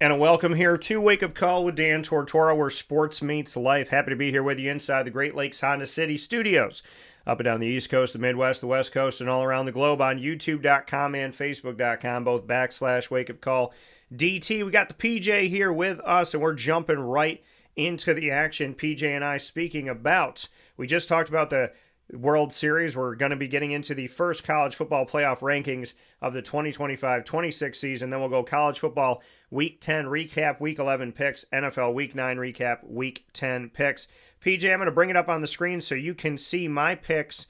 And a welcome here to Wake Up Call with Dan Tortora, where sports meets life. Happy to be here with you inside the Great Lakes Honda City studios, up and down the East Coast, the Midwest, the West Coast, and all around the globe on YouTube.com and Facebook.com, both / Wake Up Call DT. We got the PJ here with us, and we're jumping right into the action. PJ and I speaking about, we just talked about the World Series. We're going to be getting into the first college football playoff rankings of the 2025-26 season. Then we'll go college football Week 10 recap, Week 11 picks, NFL Week 9 recap, Week 10 picks. PJ, I'm going to bring it up on the screen so you can see my picks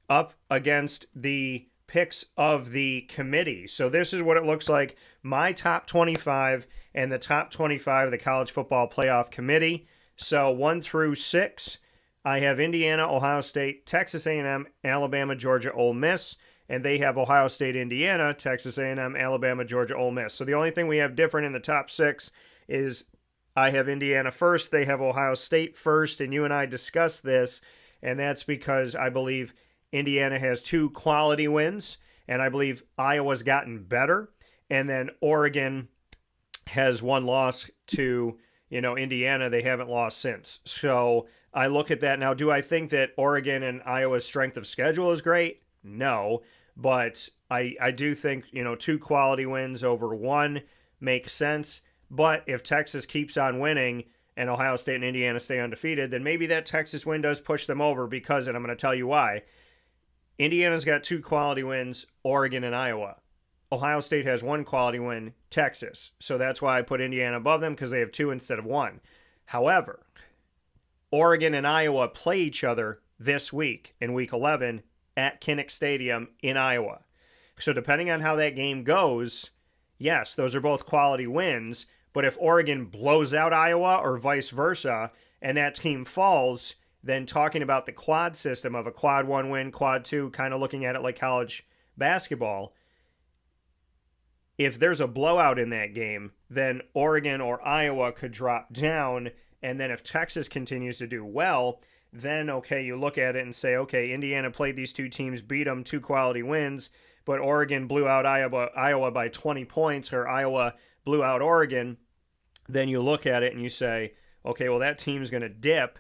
up against the picks of the committee. So this is what it looks like. My top 25 and the top 25 of the college football playoff committee. So 1 through 6. I have Indiana, Ohio State, Texas A&M, Alabama, Georgia, Ole Miss, and they have Ohio State, Indiana, Texas A&M, Alabama, Georgia, Ole Miss. So the only thing we have different in the top 6 is I have Indiana first, they have Ohio State first, and you and I discussed this, and that's because I believe Indiana has 2 quality wins, and I believe Iowa's gotten better, and then Oregon has 1 loss to, Indiana. They haven't lost since. So I look at that. Now, do I think that Oregon and Iowa's strength of schedule is great? No, but I do think, 2 quality wins over 1 makes sense. But if Texas keeps on winning and Ohio State and Indiana stay undefeated, then maybe that Texas win does push them over because, and I'm going to tell you why, Indiana's got 2 quality wins, Oregon and Iowa. Ohio State has 1 quality win, Texas. So that's why I put Indiana above them, because they have 2 instead of 1. However, Oregon and Iowa play each other this week in Week 11 at Kinnick Stadium in Iowa. So depending on how that game goes, yes, those are both quality wins. But if Oregon blows out Iowa or vice versa, and that team falls, then talking about the quad system of a quad 1 win, quad 2, kind of looking at it like college basketball, if there's a blowout in that game, then Oregon or Iowa could drop down. And then if Texas continues to do well, then, okay, you look at it and say, okay, Indiana played these 2 teams, beat them, 2 quality wins, but Oregon blew out Iowa by 20 points, or Iowa blew out Oregon. Then you look at it and you say, okay, well, that team's going to dip.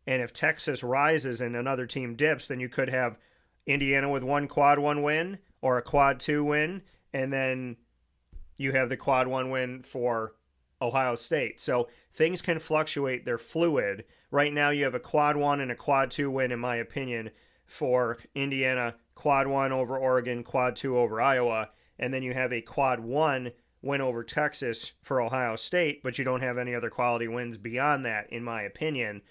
And if Texas rises and another team dips, then you could have Indiana with 1 quad 1 win or a quad 2 win, and then you have the quad 1 win for Ohio State. So things can fluctuate. They're fluid. Right now you have a quad 1 and a quad 2 win, in my opinion, for Indiana, quad 1 over Oregon, quad 2 over Iowa, and then you have a quad 1 win over Texas for Ohio State, but you don't have any other quality wins beyond that, in my opinion,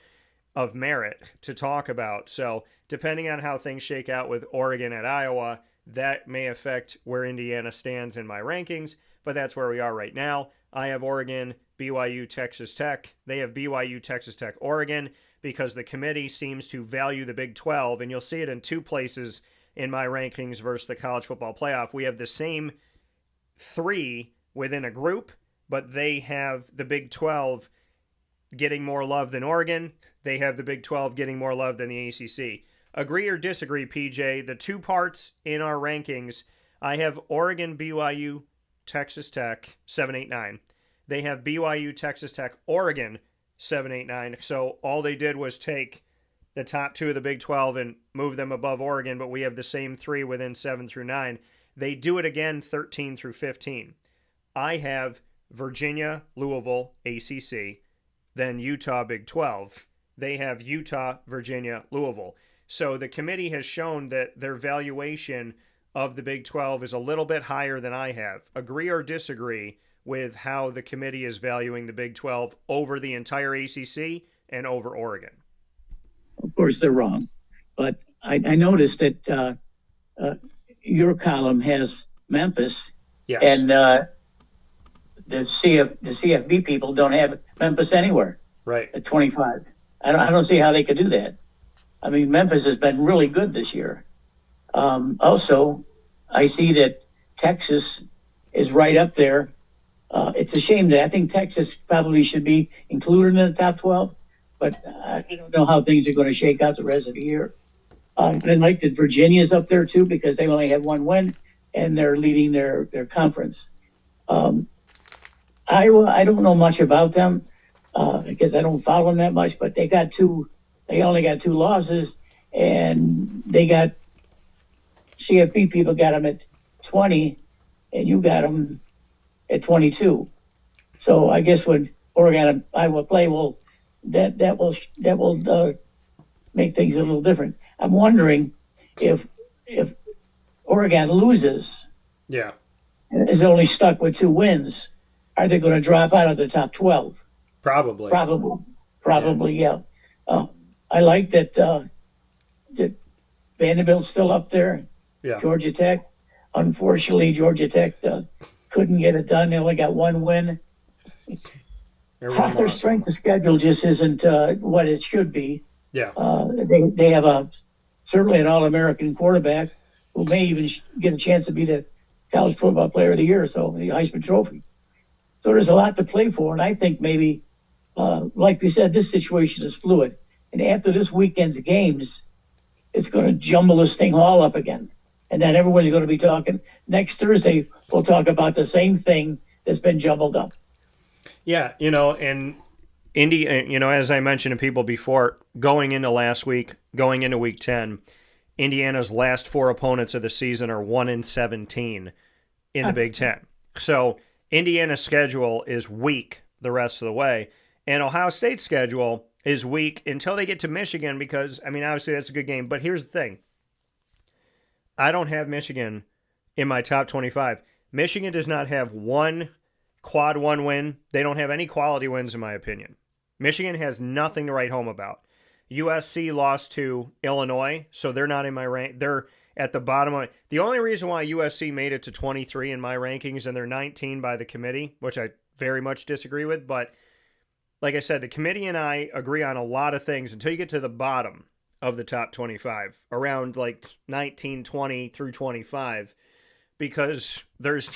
of merit to talk about. So depending on how things shake out with Oregon at Iowa, that may affect where Indiana stands in my rankings, but that's where we are right now. I have Oregon, BYU, Texas Tech. They have BYU, Texas Tech, Oregon, because the committee seems to value the Big 12, and you'll see it in 2 places in my rankings versus the college football playoff. We have the same 3 within a group, but they have the Big 12 getting more love than Oregon. They have the Big 12 getting more love than the ACC. Agree or disagree, PJ? The 2 parts in our rankings, I have Oregon, BYU, Texas Tech, 7, 8, 9. They have BYU, Texas Tech, Oregon, 7, 8, 9. So all they did was take the top 2 of the Big 12 and move them above Oregon, but we have the same 3 within 7 through 9. They do it again 13 through 15. I have Virginia, Louisville, ACC, then Utah, Big 12. They have Utah, Virginia, Louisville. So the committee has shown that their valuation of the Big 12 is a little bit higher than I have. Agree or disagree with how the committee is valuing the Big 12 over the entire ACC and over Oregon? Of course, they're wrong. But I noticed that your column has Memphis, yes, and the CFB people don't have Memphis anywhere. Right. At 25. I don't see how they could do that. I mean, Memphis has been really good this year. Also, I see that Texas is right up there. It's a shame that I think Texas probably should be included in the top 12, but I don't know how things are going to shake out the rest of the year. I like that Virginia's up there too, because they only have 1 win and they're leading their conference. I Iowa, I don't know much about them because I don't follow them that much, but they only got two losses, and they got CFP people got them at 20, and you got them at 22. So I guess when Oregon and Iowa play, that will make things a little different. I'm wondering if Oregon loses, Yeah. and is only stuck with 2 wins, are they going to drop out of the top 12? Probably. Probably, yeah. I like that Vanderbilt's still up there. Yeah. Georgia Tech. Unfortunately, Georgia Tech couldn't get it done. They only got 1 win. Their strength of schedule just isn't what it should be. Yeah. They have certainly an All-American quarterback who may even get a chance to be the college football player of the year, so the Heisman Trophy. So there's a lot to play for, and I think maybe, like we said, this situation is fluid. And after this weekend's games, it's going to jumble this thing all up again. And then everyone's going to be talking. Next Thursday, we'll talk about the same thing that's been jumbled up. Yeah, and Indy, as I mentioned to people before, going into last week, going into Week 10, Indiana's last 4 opponents of the season are 1-17 in the Big Ten. So Indiana's schedule is weak the rest of the way, and Ohio State's schedule is weak until they get to Michigan because, obviously that's a good game. But here's the thing. I don't have Michigan in my top 25. Michigan does not have one quad 1 win. They don't have any quality wins, in my opinion. Michigan has nothing to write home about. USC lost to Illinois, so they're not in my rank. They're at the bottom of it. The only reason why USC made it to 23 in my rankings, and they're 19 by the committee, which I very much disagree with, but like I said, the committee and I agree on a lot of things until you get to the bottom of the top 25, around like 19, 20 through 25, because there's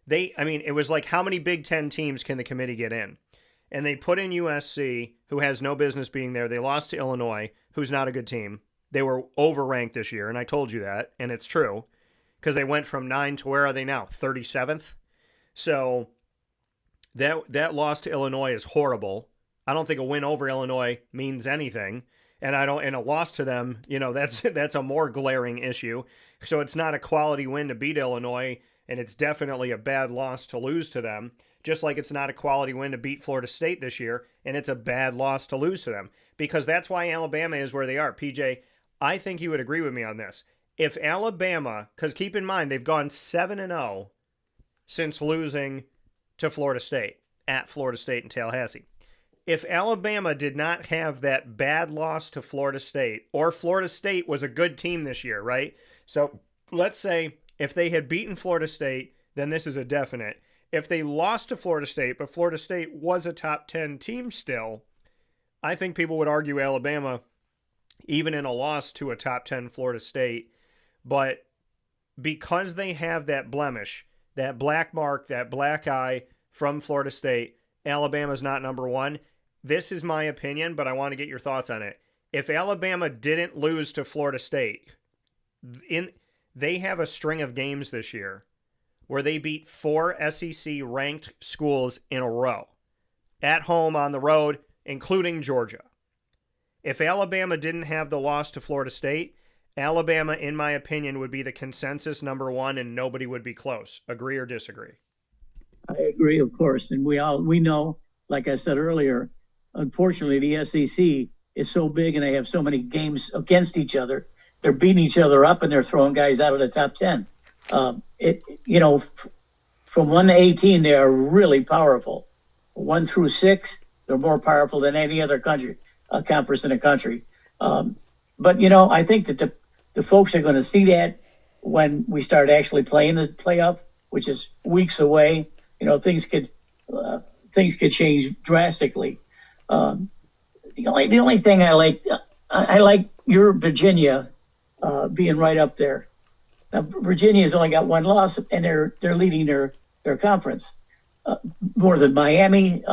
it was like, how many Big Ten teams can the committee get in? And they put in USC, who has no business being there. They lost to Illinois, who's not a good team. They were overranked this year, and I told you that, and it's true, because they went from 9 to where are they now? 37th? So that loss to Illinois is horrible. I don't think a win over Illinois means anything, and a loss to them, that's a more glaring issue. So it's not a quality win to beat Illinois, and it's definitely a bad loss to lose to them. Just like it's not a quality win to beat Florida State this year, and it's a bad loss to lose to them. Because that's why Alabama is where they are. PJ, I think you would agree with me on this. If Alabama, because keep in mind, they've gone 7-0 since losing to Florida State, at Florida State in Tallahassee. If Alabama did not have that bad loss to Florida State, or Florida State was a good team this year, right? So let's say if they had beaten Florida State, then this is a definite. If they lost to Florida State, but Florida State was a top 10 team still, I think people would argue Alabama, even in a loss to a top 10 Florida State. But because they have that blemish, that black mark, that black eye from Florida State, Alabama's not number 1. This is my opinion, but I want to get your thoughts on it. If Alabama didn't lose to Florida State, they have a string of games this year where they beat 4 SEC-ranked schools in a row, at home, on the road, including Georgia. If Alabama didn't have the loss to Florida State, Alabama, in my opinion, would be the consensus number 1, and nobody would be close. Agree or disagree? I agree, of course. And we know, like I said earlier, unfortunately, the SEC is so big and they have so many games against each other. They're beating each other up and they're throwing guys out of the top 10. From 1 to 18, they are really powerful. 1 through 6, they're more powerful than any other conference in the country. But I think that the folks are going to see that when we start actually playing the playoff, which is weeks away. Things could change drastically. The only thing I like your Virginia being right up there. Now, Virginia's only got 1 loss, and they're leading their conference more than Miami,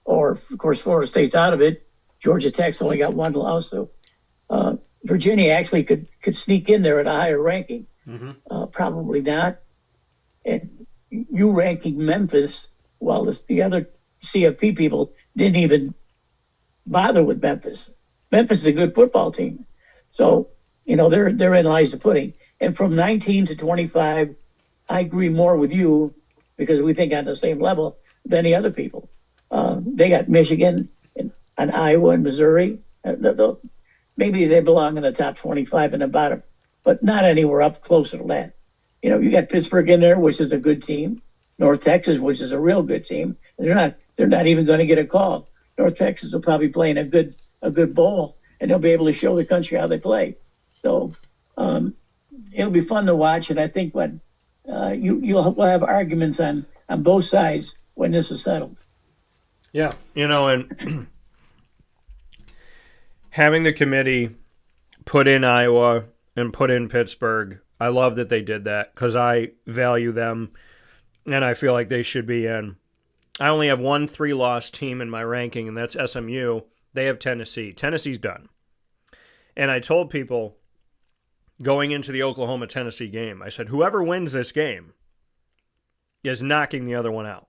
or of course Florida State's out of it. Georgia Tech's only got 1 loss, so Virginia actually could sneak in there at a higher ranking. Mm-hmm. Probably not. And you ranking Memphis while the other CFP people didn't even bother with Memphis. Memphis is a good football team. So, therein lies the pudding. And from 19 to 25, I agree more with you because we think on the same level than the other people. They got Michigan and Iowa and Missouri. Maybe they belong in the top 25 and the bottom, but not anywhere up closer to that. You got Pittsburgh in there, which is a good team. North Texas, which is a real good team. They're not even going to get a call. North Texas will probably play in a good bowl, and they'll be able to show the country how they play. So it'll be fun to watch, and I think we'll have arguments on both sides when this is settled. Yeah, and having the committee put in Iowa and put in Pittsburgh, I love that they did that because I value them, and I feel like they should be in. I only have one 3-loss team in my ranking, and that's SMU. They have Tennessee. Tennessee's done. And I told people going into the Oklahoma-Tennessee game, I said, whoever wins this game is knocking the other one out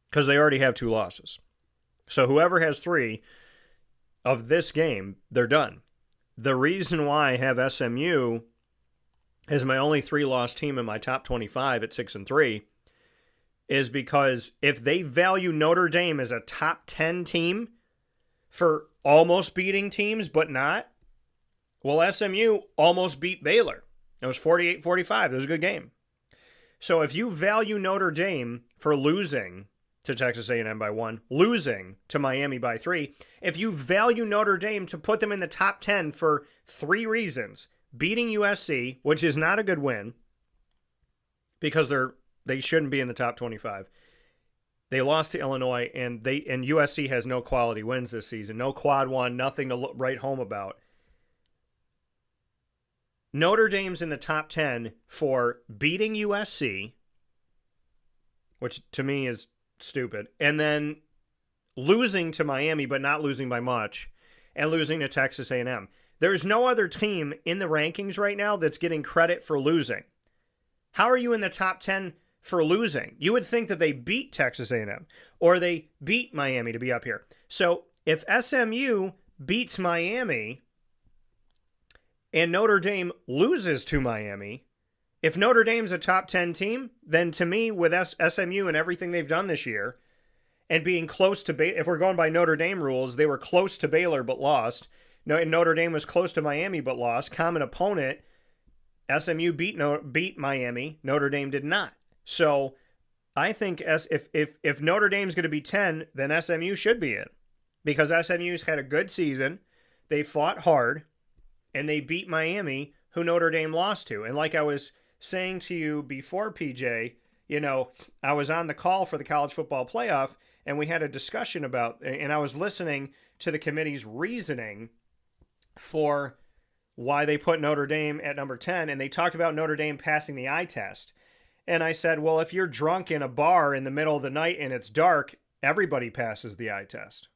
because they already have 2 losses. So whoever has 3 of this game, they're done. The reason why I have SMU as my only 3-loss team in my top 25 at 6-3 is because if they value Notre Dame as a top 10 team for almost beating teams but not, well, SMU almost beat Baylor. It was 48-45. It was a good game. So if you value Notre Dame for losing to Texas A&M by 1, losing to Miami by 3, if you value Notre Dame to put them in the top 10 for 3 reasons, beating USC, which is not a good win because they shouldn't be in the top 25. They lost to Illinois, and USC has no quality wins this season. No quad one, nothing to write home about. Notre Dame's in the top 10 for beating USC, which to me is stupid, and then losing to Miami, but not losing by much, and losing to Texas A&M. There's no other team in the rankings right now that's getting credit for losing. How are you in the top 10 for losing? You would think that they beat Texas A&M or they beat Miami to be up here. So if SMU beats Miami and Notre Dame loses to Miami, if Notre Dame's a top 10 team, then to me, with SMU and everything they've done this year, and being close to Baylor, if we're going by Notre Dame rules, they were close to Baylor but lost. Notre Dame was close to Miami but lost. Common opponent, SMU beat Miami. Notre Dame did not. So I think if Notre Dame's going to be 10, then SMU should be in. Because SMU's had a good season. They fought hard. And they beat Miami, who Notre Dame lost to. And like I was saying to you before, PJ, I was on the call for the college football playoff, and we had a discussion about, and I was listening to the committee's reasoning for why they put Notre Dame at number 10, and they talked about Notre Dame passing the eye test. And I said, well, if you're drunk in a bar in the middle of the night and it's dark, everybody passes the eye test.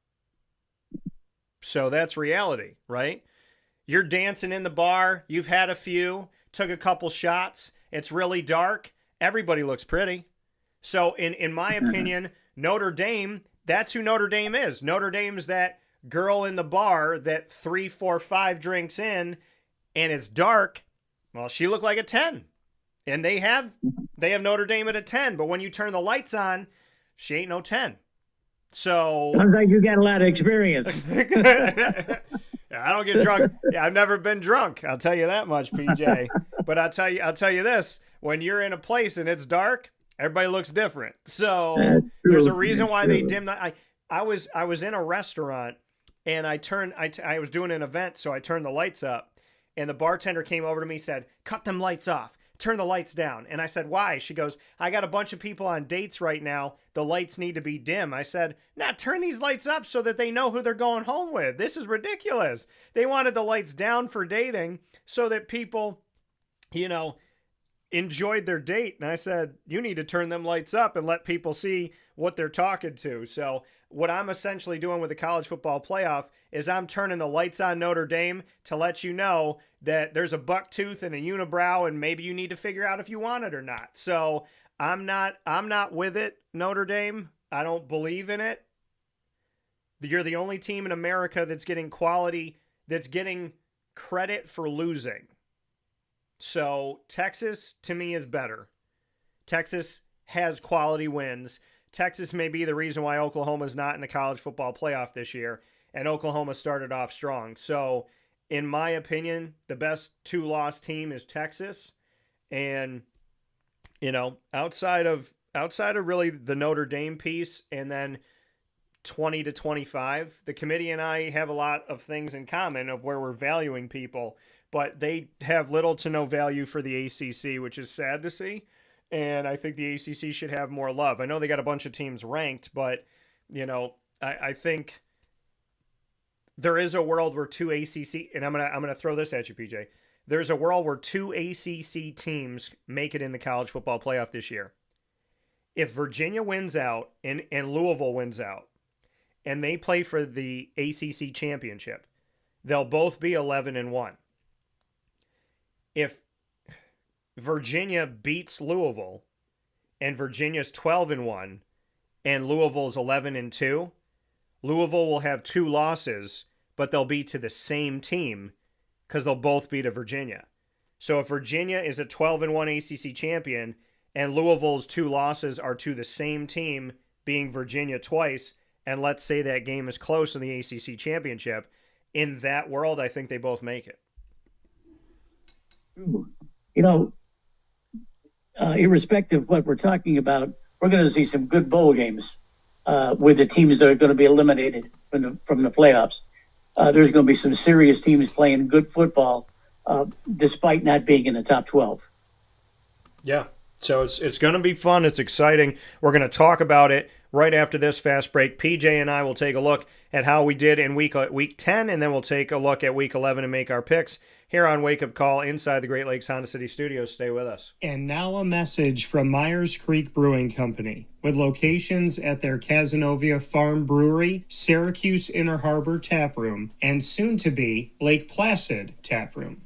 So that's reality, right? You're dancing in the bar, you've had a few, took a couple shots, it's really dark, everybody looks pretty. So in my opinion, Notre Dame, that's who Notre Dame is. Notre Dame's that girl in the bar that 3, 4, 5 drinks in and it's dark. Well, she looked like a 10. And they have Notre Dame at a 10, but when you turn the lights on, she ain't no 10. So sounds like you got a lot of experience. I don't get drunk. I've never been drunk. I'll tell you that much, PJ. But I'll tell you this: when you're in a place and it's dark, everybody looks different. So there's a reason why they dim the. I was in a restaurant and I was doing an event, so I turned the lights up, and the bartender came over to me and said, "Cut them lights off. Turn the lights down." And I said, "Why?" She goes, "I got a bunch of people on dates right now. The lights need to be dim." I said, "Nah, turn these lights up so that they know who they're going home with. This is ridiculous." They wanted the lights down for dating so that people, enjoyed their date. And I said, you need to turn them lights up and let people see what they're talking to. So what I'm essentially doing with the college football playoff is I'm turning the lights on Notre Dame to let you know that there's a buck tooth and a unibrow, and maybe you need to figure out if you want it or not. So I'm not with it, Notre Dame. I don't believe in it. You're the only team in America that's getting quality, that's getting credit for losing. So Texas, to me, is better. Texas has quality wins. Texas may be the reason why Oklahoma's not in the college football playoff this year, and Oklahoma started off strong. So, in my opinion, the best two-loss team is Texas. And, outside of really the Notre Dame piece, and then 20 to 25, the committee and I have a lot of things in common of where we're valuing people, but they have little to no value for the ACC, which is sad to see. And I think the ACC should have more love. I know they got a bunch of teams ranked, but, I think there is a world where two ACC, and I'm gonna throw this at you, PJ. There's a world where two ACC teams make it in the college football playoff this year. If Virginia wins out and Louisville wins out, and they play for the ACC championship, they'll both be 11-1. If Virginia beats Louisville and Virginia's 12-1 and Louisville's 11-2, Louisville will have two losses, but they'll be to the same team because they'll both beat a Virginia. So if Virginia is a 12-1 ACC champion and Louisville's two losses are to the same team, being Virginia twice, and let's say that game is close in the ACC championship, in that world, I think they both make it. Irrespective of what we're talking about, we're going to see some good bowl games with the teams that are going to be eliminated from the playoffs. There's going to be some serious teams playing good football despite not being in the top 12. Yeah, so it's going to be fun. It's exciting. We're going to talk about it right after this fast break. PJ and I will take a look at how we did in week 10, and then we'll take a look at week 11 and make our picks here on Wake Up Call inside the Great Lakes Honda City Studios. Stay with us. And now a message from Myers Creek Brewing Company, with locations at their Cazenovia Farm Brewery, Syracuse Inner Harbor Tap Room, and soon-to-be Lake Placid Tap Room.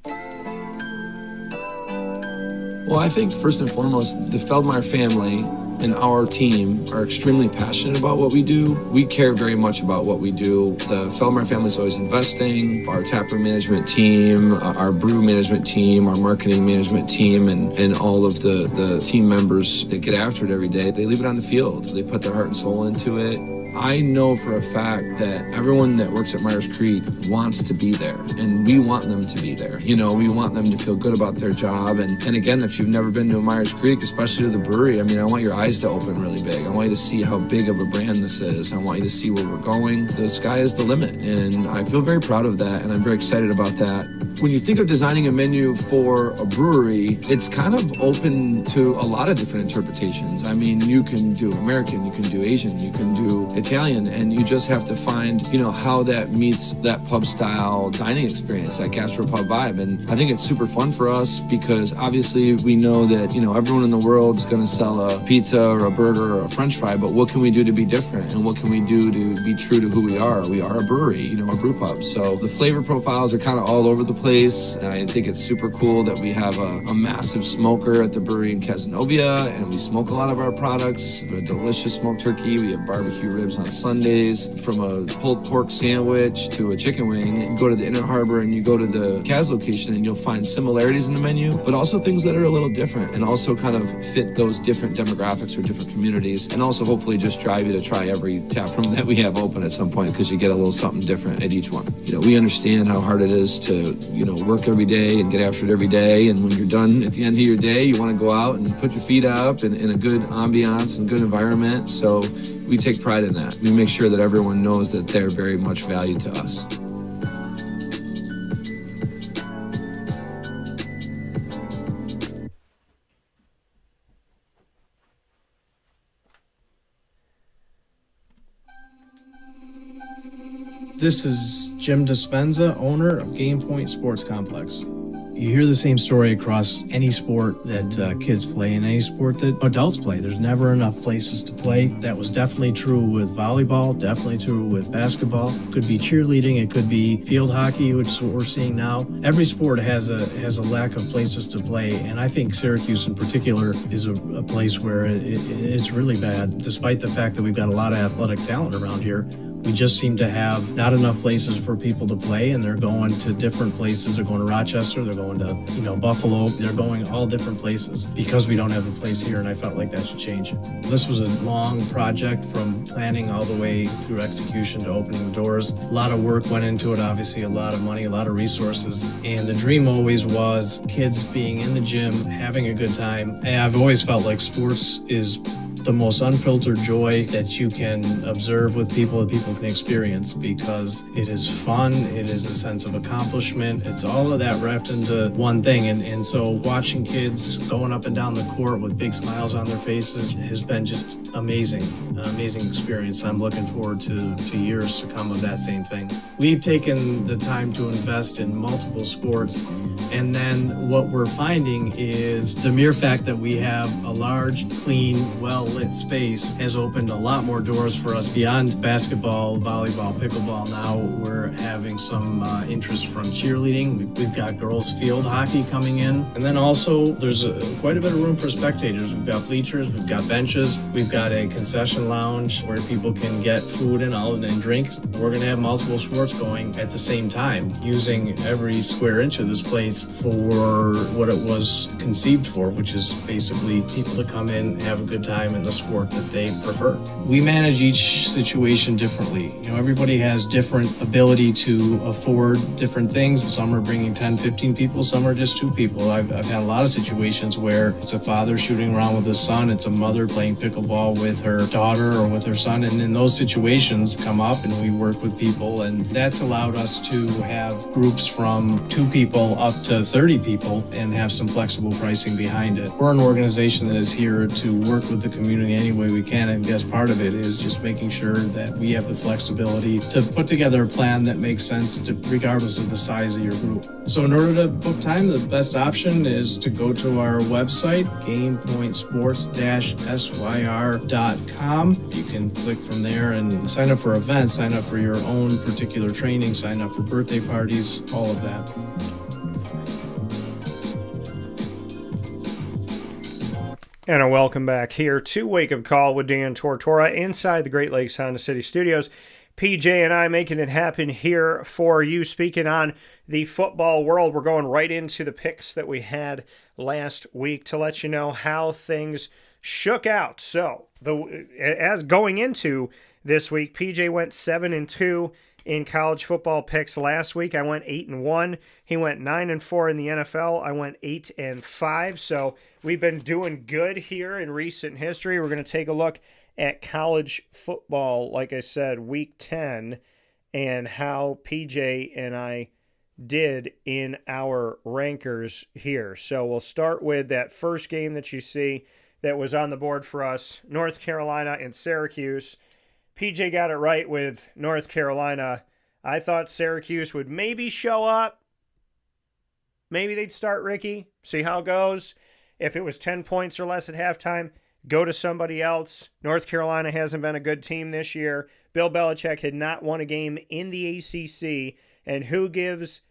Well, I think first and foremost, the Feldmeyer family and our team are extremely passionate about what we do. We care very much about what we do. The Feldmeyer family is always investing. Our taproom management team, our brew management team, our marketing management team, and all of the team members that get after it every day, they leave it on the field. They put their heart and soul into it. I know for a fact that everyone that works at Myers Creek wants to be there, and we want them to be there. We want them to feel good about their job. And again, if you've never been to a Myers Creek, especially to the brewery, I want your eyes to open really big. I want you to see how big of a brand this is. I want you to see where we're going. The sky is the limit, and I feel very proud of that, and I'm very excited about that. When you think of designing a menu for a brewery, it's kind of open to a lot of different interpretations. You can do American, you can do Asian, you can do Italian, and you just have to find, how that meets that pub style dining experience, that gastropub vibe. And I think it's super fun for us because obviously we know that, everyone in the world's going to sell a pizza or a burger or a French fry, but what can we do to be different? And what can we do to be true to who we are? We are a brewery, a brew pub. So the flavor profiles are kind of all over the place. I think it's super cool that we have a massive smoker at the brewery in Cazenovia, and we smoke a lot of our products. A delicious smoked turkey. We have barbecue ribs on Sundays. From a pulled pork sandwich to a chicken wing, you go to the Inner Harbor and you go to the Kaz location and you'll find similarities in the menu, but also things that are a little different and also kind of fit those different demographics or different communities, and also hopefully just drive you to try every tap room that we have open at some point, because you get a little something different at each one. We understand how hard it is to, work every day and get after it every day, and when you're done at the end of your day, you want to go out and put your feet up in a good ambiance and good environment. So we take pride in that. We make sure that everyone knows that they're very much valued to us. This is Jim Dispenza, owner of Game Point Sports Complex. You hear the same story across any sport that kids play and any sport that adults play. There's never enough places to play. That was definitely true with volleyball, definitely true with basketball. It could be cheerleading, it could be field hockey, which is what we're seeing now. Every sport has a lack of places to play, and I think Syracuse in particular is a place where it's really bad. Despite the fact that we've got a lot of athletic talent around here, we just seem to have not enough places for people to play, and they're going to different places. They're going to Rochester, they're going to, Buffalo. They're going all different places because we don't have a place here, and I felt like that should change. This was a long project from planning all the way through execution to opening the doors. A lot of work went into it, obviously a lot of money, a lot of resources, and the dream always was kids being in the gym, having a good time. And I've always felt like sports is the most unfiltered joy that you can observe with people, that people can experience, because it is fun, it is a sense of accomplishment, it's all of that wrapped into one thing. And so watching kids going up and down the court with big smiles on their faces has been just amazing, an amazing experience. I'm looking forward to years to come of that same thing. We've taken the time to invest in multiple sports, and then what we're finding is the mere fact that we have a large, clean, well-lit space has opened a lot more doors for us beyond basketball, volleyball, pickleball. Now we're having some interest from cheerleading. We've got girls field hockey coming in. And then also there's quite a bit of room for spectators. We've got bleachers, we've got benches, we've got a concession lounge where people can get food and drinks. We're going to have multiple sports going at the same time, using every square inch of this place for what it was conceived for, which is basically people to come in, have a good time in the sport that they prefer. We manage each situation differently. Everybody has different ability to afford different things. Some are bringing 10, 15 people, some are just 2 people. I've had a lot of situations where it's a father shooting around with his son, it's a mother playing pickleball with her daughter or with her son, and in those situations come up and we work with people, and that's allowed us to have groups from 2 people up to 30 people and have some flexible pricing behind it. We're an organization that is here to work with the community any way we can, and I guess part of it is just making sure that we have the flexibility to put together a plan that makes sense regardless of the size of your group. So in order to book time, the best option is to go to our website, gamepointsports-syr.com. You can click from there and sign up for events, sign up for your own particular training, sign up for birthday parties, all of that. And a welcome back here to Wake Up Call with Dan Tortora inside the Great Lakes Honda City Studios. PJ and I making it happen here for you. Speaking on the football world, we're going right into the picks that we had last week to let you know how things shook out. So, as going into this week, PJ went 7-2 in college football picks last week. I went 8-1. He went 9-4 in the NFL. I went 8-5. So we've been doing good here in recent history. We're going to take a look at college football, like I said, week 10, and how PJ and I did in our rankers here. So we'll start with that first game that you see that was on the board for us, North Carolina and Syracuse. PJ got it right with North Carolina. I thought Syracuse would maybe show up. Maybe they'd start Ricky, see how it goes. If it was 10 points or less at halftime, go to somebody else. North Carolina hasn't been a good team this year. Bill Belichick had not won a game in the ACC. And who gives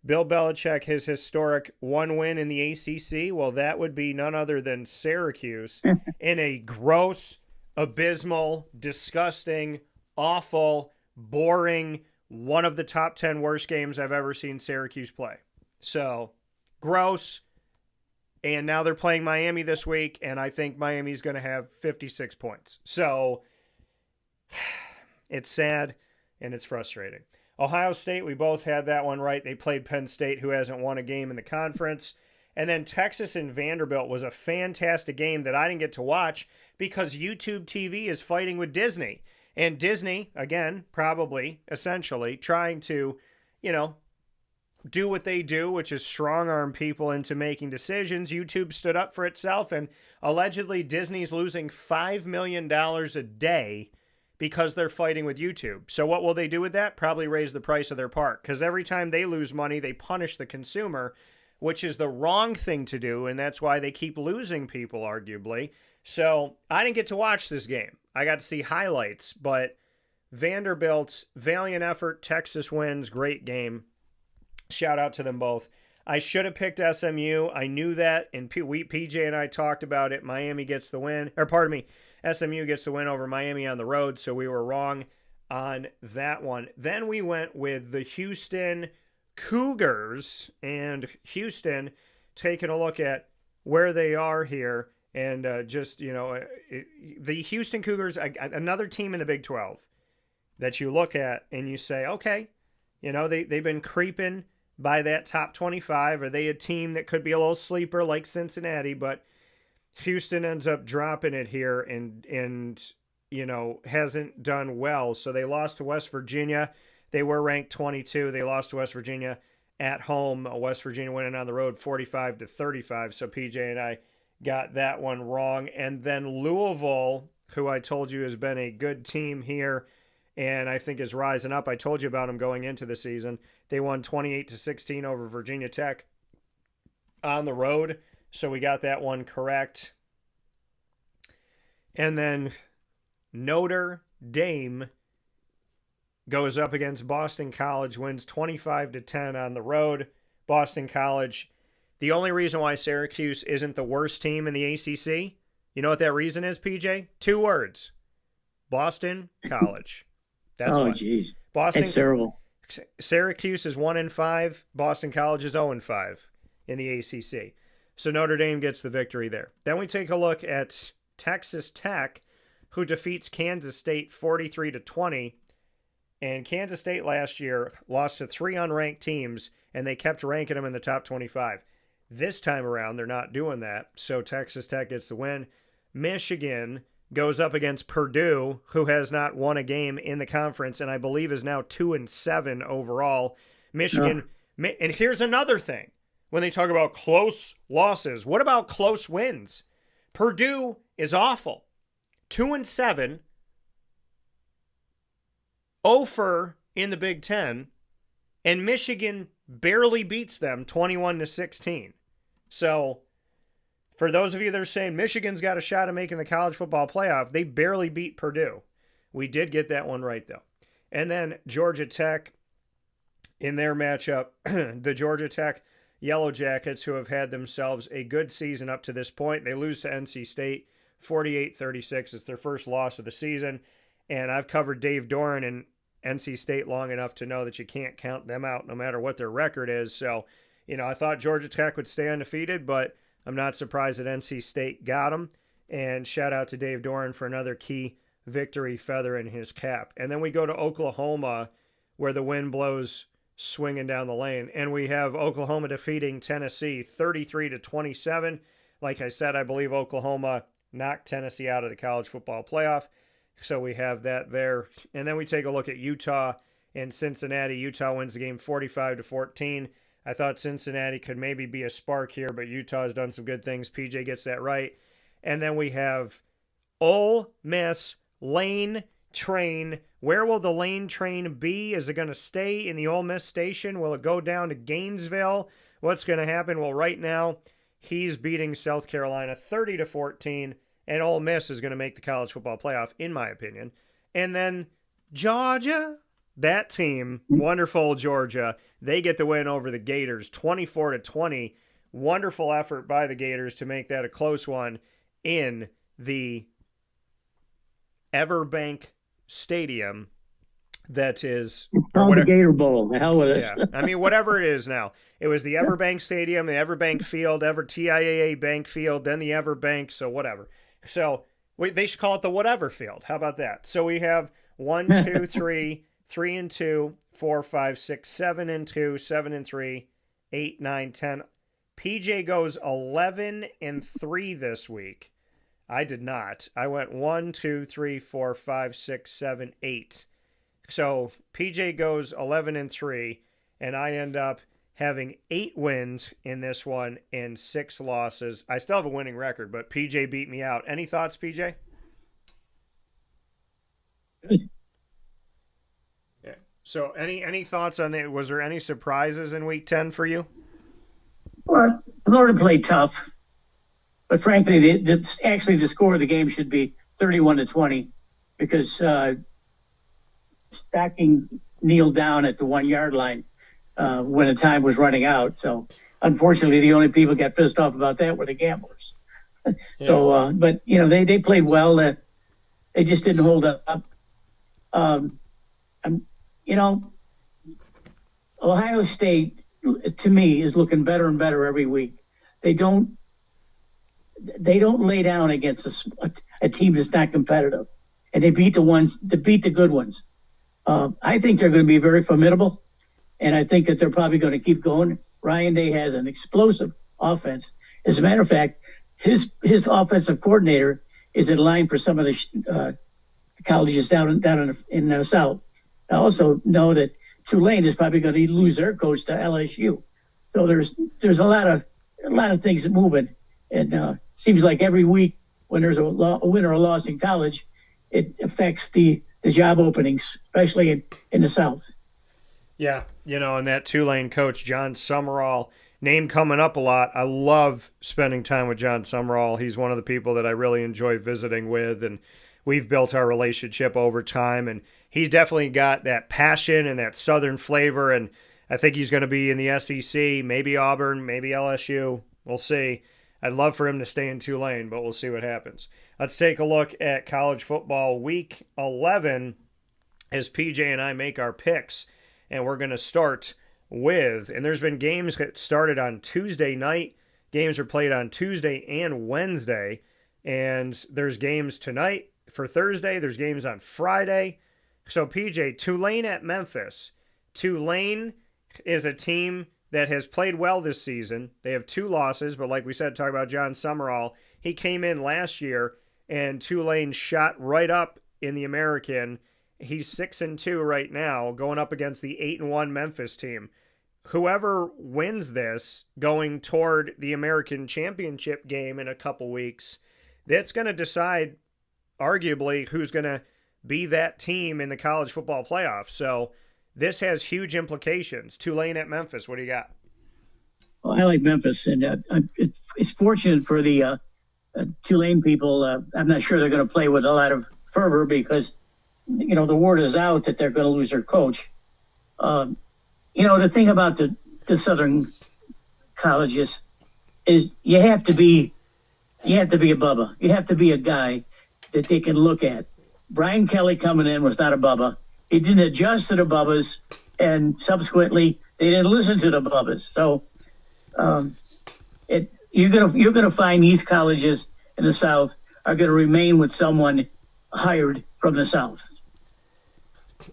Bill Belichick his historic one win in the ACC? Well, that would be none other than Syracuse in a gross, abysmal, disgusting, awful, boring, one of the top 10 worst games I've ever seen Syracuse play. So, gross. And now they're playing Miami this week, and I think Miami's going to have 56 points. So, it's sad, and it's frustrating. Ohio State, we both had that one right. They played Penn State, who hasn't won a game in the conference. And then Texas and Vanderbilt was a fantastic game that I didn't get to watch because YouTube TV is fighting with Disney. And Disney, again, probably, essentially, trying to, do what they do, which is strong-arm people into making decisions. YouTube stood up for itself, and allegedly Disney's losing $5 million a day because they're fighting with YouTube. So what will they do with that? Probably raise the price of their park, because every time they lose money, they punish the consumer which is the wrong thing to do, and that's why they keep losing people, arguably. So I didn't get to watch this game. I got to see highlights, but Vanderbilt's valiant effort, Texas wins, great game. Shout out to them both. I should have picked SMU. I knew that, and PJ and I talked about it. Miami gets the win, or pardon me, SMU gets the win over Miami on the road, so we were wrong on that one. Then we went with the Houston Cougars, and Houston taking a look at where they are here, and the Houston Cougars, another team in the Big 12 that you look at and you say, okay, they've been creeping by that top 25. Are they a team that could be a little sleeper like Cincinnati? But Houston ends up dropping it here and hasn't done well. So they lost to West Virginia. They were ranked 22. They lost to West Virginia at home. West Virginia winning on the road 45-35. So PJ and I got that one wrong. And then Louisville, who I told you has been a good team here and I think is rising up. I told you about them going into the season. They won 28-16 over Virginia Tech on the road. So we got that one correct. And then Notre Dame goes up against Boston College, wins 25-10 on the road. Boston College, the only reason why Syracuse isn't the worst team in the ACC, you know what that reason is, PJ? 2 words. Boston College. That's oh, why. Jeez. Boston. That's terrible. Syracuse is 1-5. Boston College is 0-5 in the ACC. So Notre Dame gets the victory there. Then we take a look at Texas Tech, who defeats Kansas State 43-20. And Kansas State last year lost to 3 unranked teams, and they kept ranking them in the top 25. This time around, they're not doing that, so Texas Tech gets the win. Michigan goes up against Purdue, who has not won a game in the conference, and I believe is now 2-7 overall. Michigan, and here's another thing. When they talk about close losses, what about close wins? Purdue is awful. 2-7, 0 in the Big Ten, and Michigan barely beats them 21-16. So, for those of you that are saying Michigan's got a shot at making the college football playoff, they barely beat Purdue. We did get that one right, though. And then Georgia Tech, in their matchup, the Georgia Tech Yellow Jackets, who have had themselves a good season up to this point. They lose to NC State 48-36. It's their first loss of the season. And I've covered Dave Doran and NC State long enough to know that you can't count them out no matter what their record is. So, I thought Georgia Tech would stay undefeated, but I'm not surprised that NC State got them. And shout out to Dave Doran for another key victory feather in his cap. And then we go to Oklahoma, where the wind blows swinging down the lane. And we have Oklahoma defeating Tennessee 33-27. Like I said, I believe Oklahoma knocked Tennessee out of the college football playoff. So we have that there. And then we take a look at Utah and Cincinnati. Utah wins the game 45-14. I thought Cincinnati could maybe be a spark here, but Utah's done some good things. PJ gets that right. And then we have Ole Miss Lane Train. Where will the Lane Train be? Is it going to stay in the Ole Miss station? Will it go down to Gainesville? What's going to happen? Well, right now, he's beating South Carolina 30-14, and Ole Miss is going to make the college football playoff, in my opinion. And then Georgia, that team, wonderful Georgia, they get the win over the Gators 24-20. Wonderful effort by the Gators to make that a close one in the Everbank Stadium. That is the Gator Bowl. The hell with it. Yeah, I mean, whatever it is now. It was the Everbank Stadium, the Everbank Field, TIAA Bank Field, then the Everbank, so whatever. So they should call it the whatever field. How about that? So we have 1, 2, 3, 3-2, 4, 5, 6, 7-2, 7-3, 8, 9, 10. PJ goes 11-3 this week. I did not. I went 1, 2, 3, 4, 5, 6, 7, 8. So PJ goes 11-3, and I end up having 8 wins in this one and 6 losses. I still have a winning record, but PJ beat me out. Any thoughts, PJ? Good. Yeah. So any thoughts on it? Was there any surprises in week 10 for you? Well, Florida played tough, but frankly, actually the score of the game should be 31-20 because Stocking kneeled down at the 1 yard line when the time was running out. So unfortunately, the only people got pissed off about that were the gamblers. So, but they played well. They just didn't hold up. Ohio State to me is looking better and better every week. They don't lay down against a team that's not competitive, and they beat the good ones. I think they're going to be very formidable, and I think that they're probably going to keep going. Ryan Day has an explosive offense. As a matter of fact, his offensive coordinator is in line for some of the colleges down in the South. I also know that Tulane is probably going to lose their coach to LSU. So there's a lot of things moving, and seems like every week when there's a win or a loss in college, it affects the job openings, especially in the South. Yeah, and that Tulane coach, John Summerall, name coming up a lot. I love spending time with John Summerall. He's one of the people that I really enjoy visiting with, and we've built our relationship over time, and he's definitely got that passion and that Southern flavor, and I think he's going to be in the SEC, maybe Auburn, maybe LSU. We'll see. I'd love for him to stay in Tulane, but we'll see what happens. Let's take a look at college football week 11 as PJ and I make our picks, and we're going to start with, and there's been games that started on Tuesday night. Games are played on Tuesday and Wednesday, and there's games tonight for Thursday. There's games on Friday. So, PJ, Tulane at Memphis. Tulane is a team that has played well this season. They have 2 losses, but like we said, talk about John Summerall. He came in last year, and Tulane shot right up in the American. He's 6-2 right now, going up against the 8-1 Memphis team. Whoever wins this, going toward the American Championship game in a couple weeks, that's going to decide, arguably, who's going to be that team in the college football playoff. So this has huge implications. Tulane at Memphis, what do you got? Well, I like Memphis, and it's fortunate for the Tulane people. I'm not sure they're going to play with a lot of fervor because, the word is out that they're going to lose their coach. The thing about the Southern colleges is you have to be a Bubba. You have to be a guy that they can look at. Brian Kelly coming in was not a Bubba. He didn't adjust to the Bubbas, and subsequently they didn't listen to the Bubbas. So you're gonna find these colleges in the South are going to remain with someone hired from the South.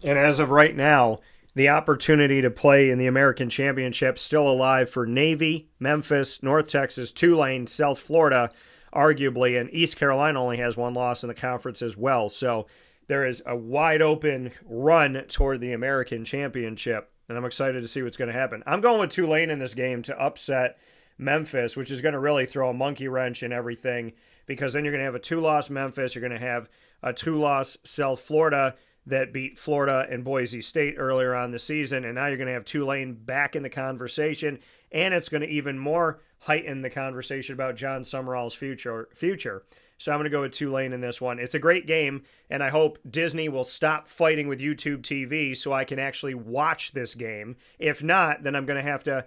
And as of right now, the opportunity to play in the American Championship still alive for Navy, Memphis, North Texas, Tulane, South Florida, arguably, and East Carolina only has 1 loss in the conference as well. So there is a wide open run toward the American Championship, and I'm excited to see what's going to happen. I'm going with Tulane in this game to upset Memphis, which is going to really throw a monkey wrench in everything, because then you're going to have a 2-loss Memphis, you're going to have a 2-loss South Florida that beat Florida and Boise State earlier on the season, and now you're going to have Tulane back in the conversation, and it's going to even more heighten the conversation about John Summerall's future. So I'm going to go with Tulane in this one. It's a great game, and I hope Disney will stop fighting with YouTube TV so I can actually watch this game. If not, then I'm going to have to,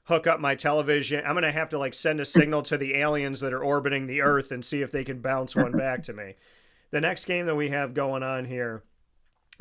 hook up my television. I'm going to have to send a signal to the aliens that are orbiting the Earth and see if they can bounce one back to me. The next game that we have going on here,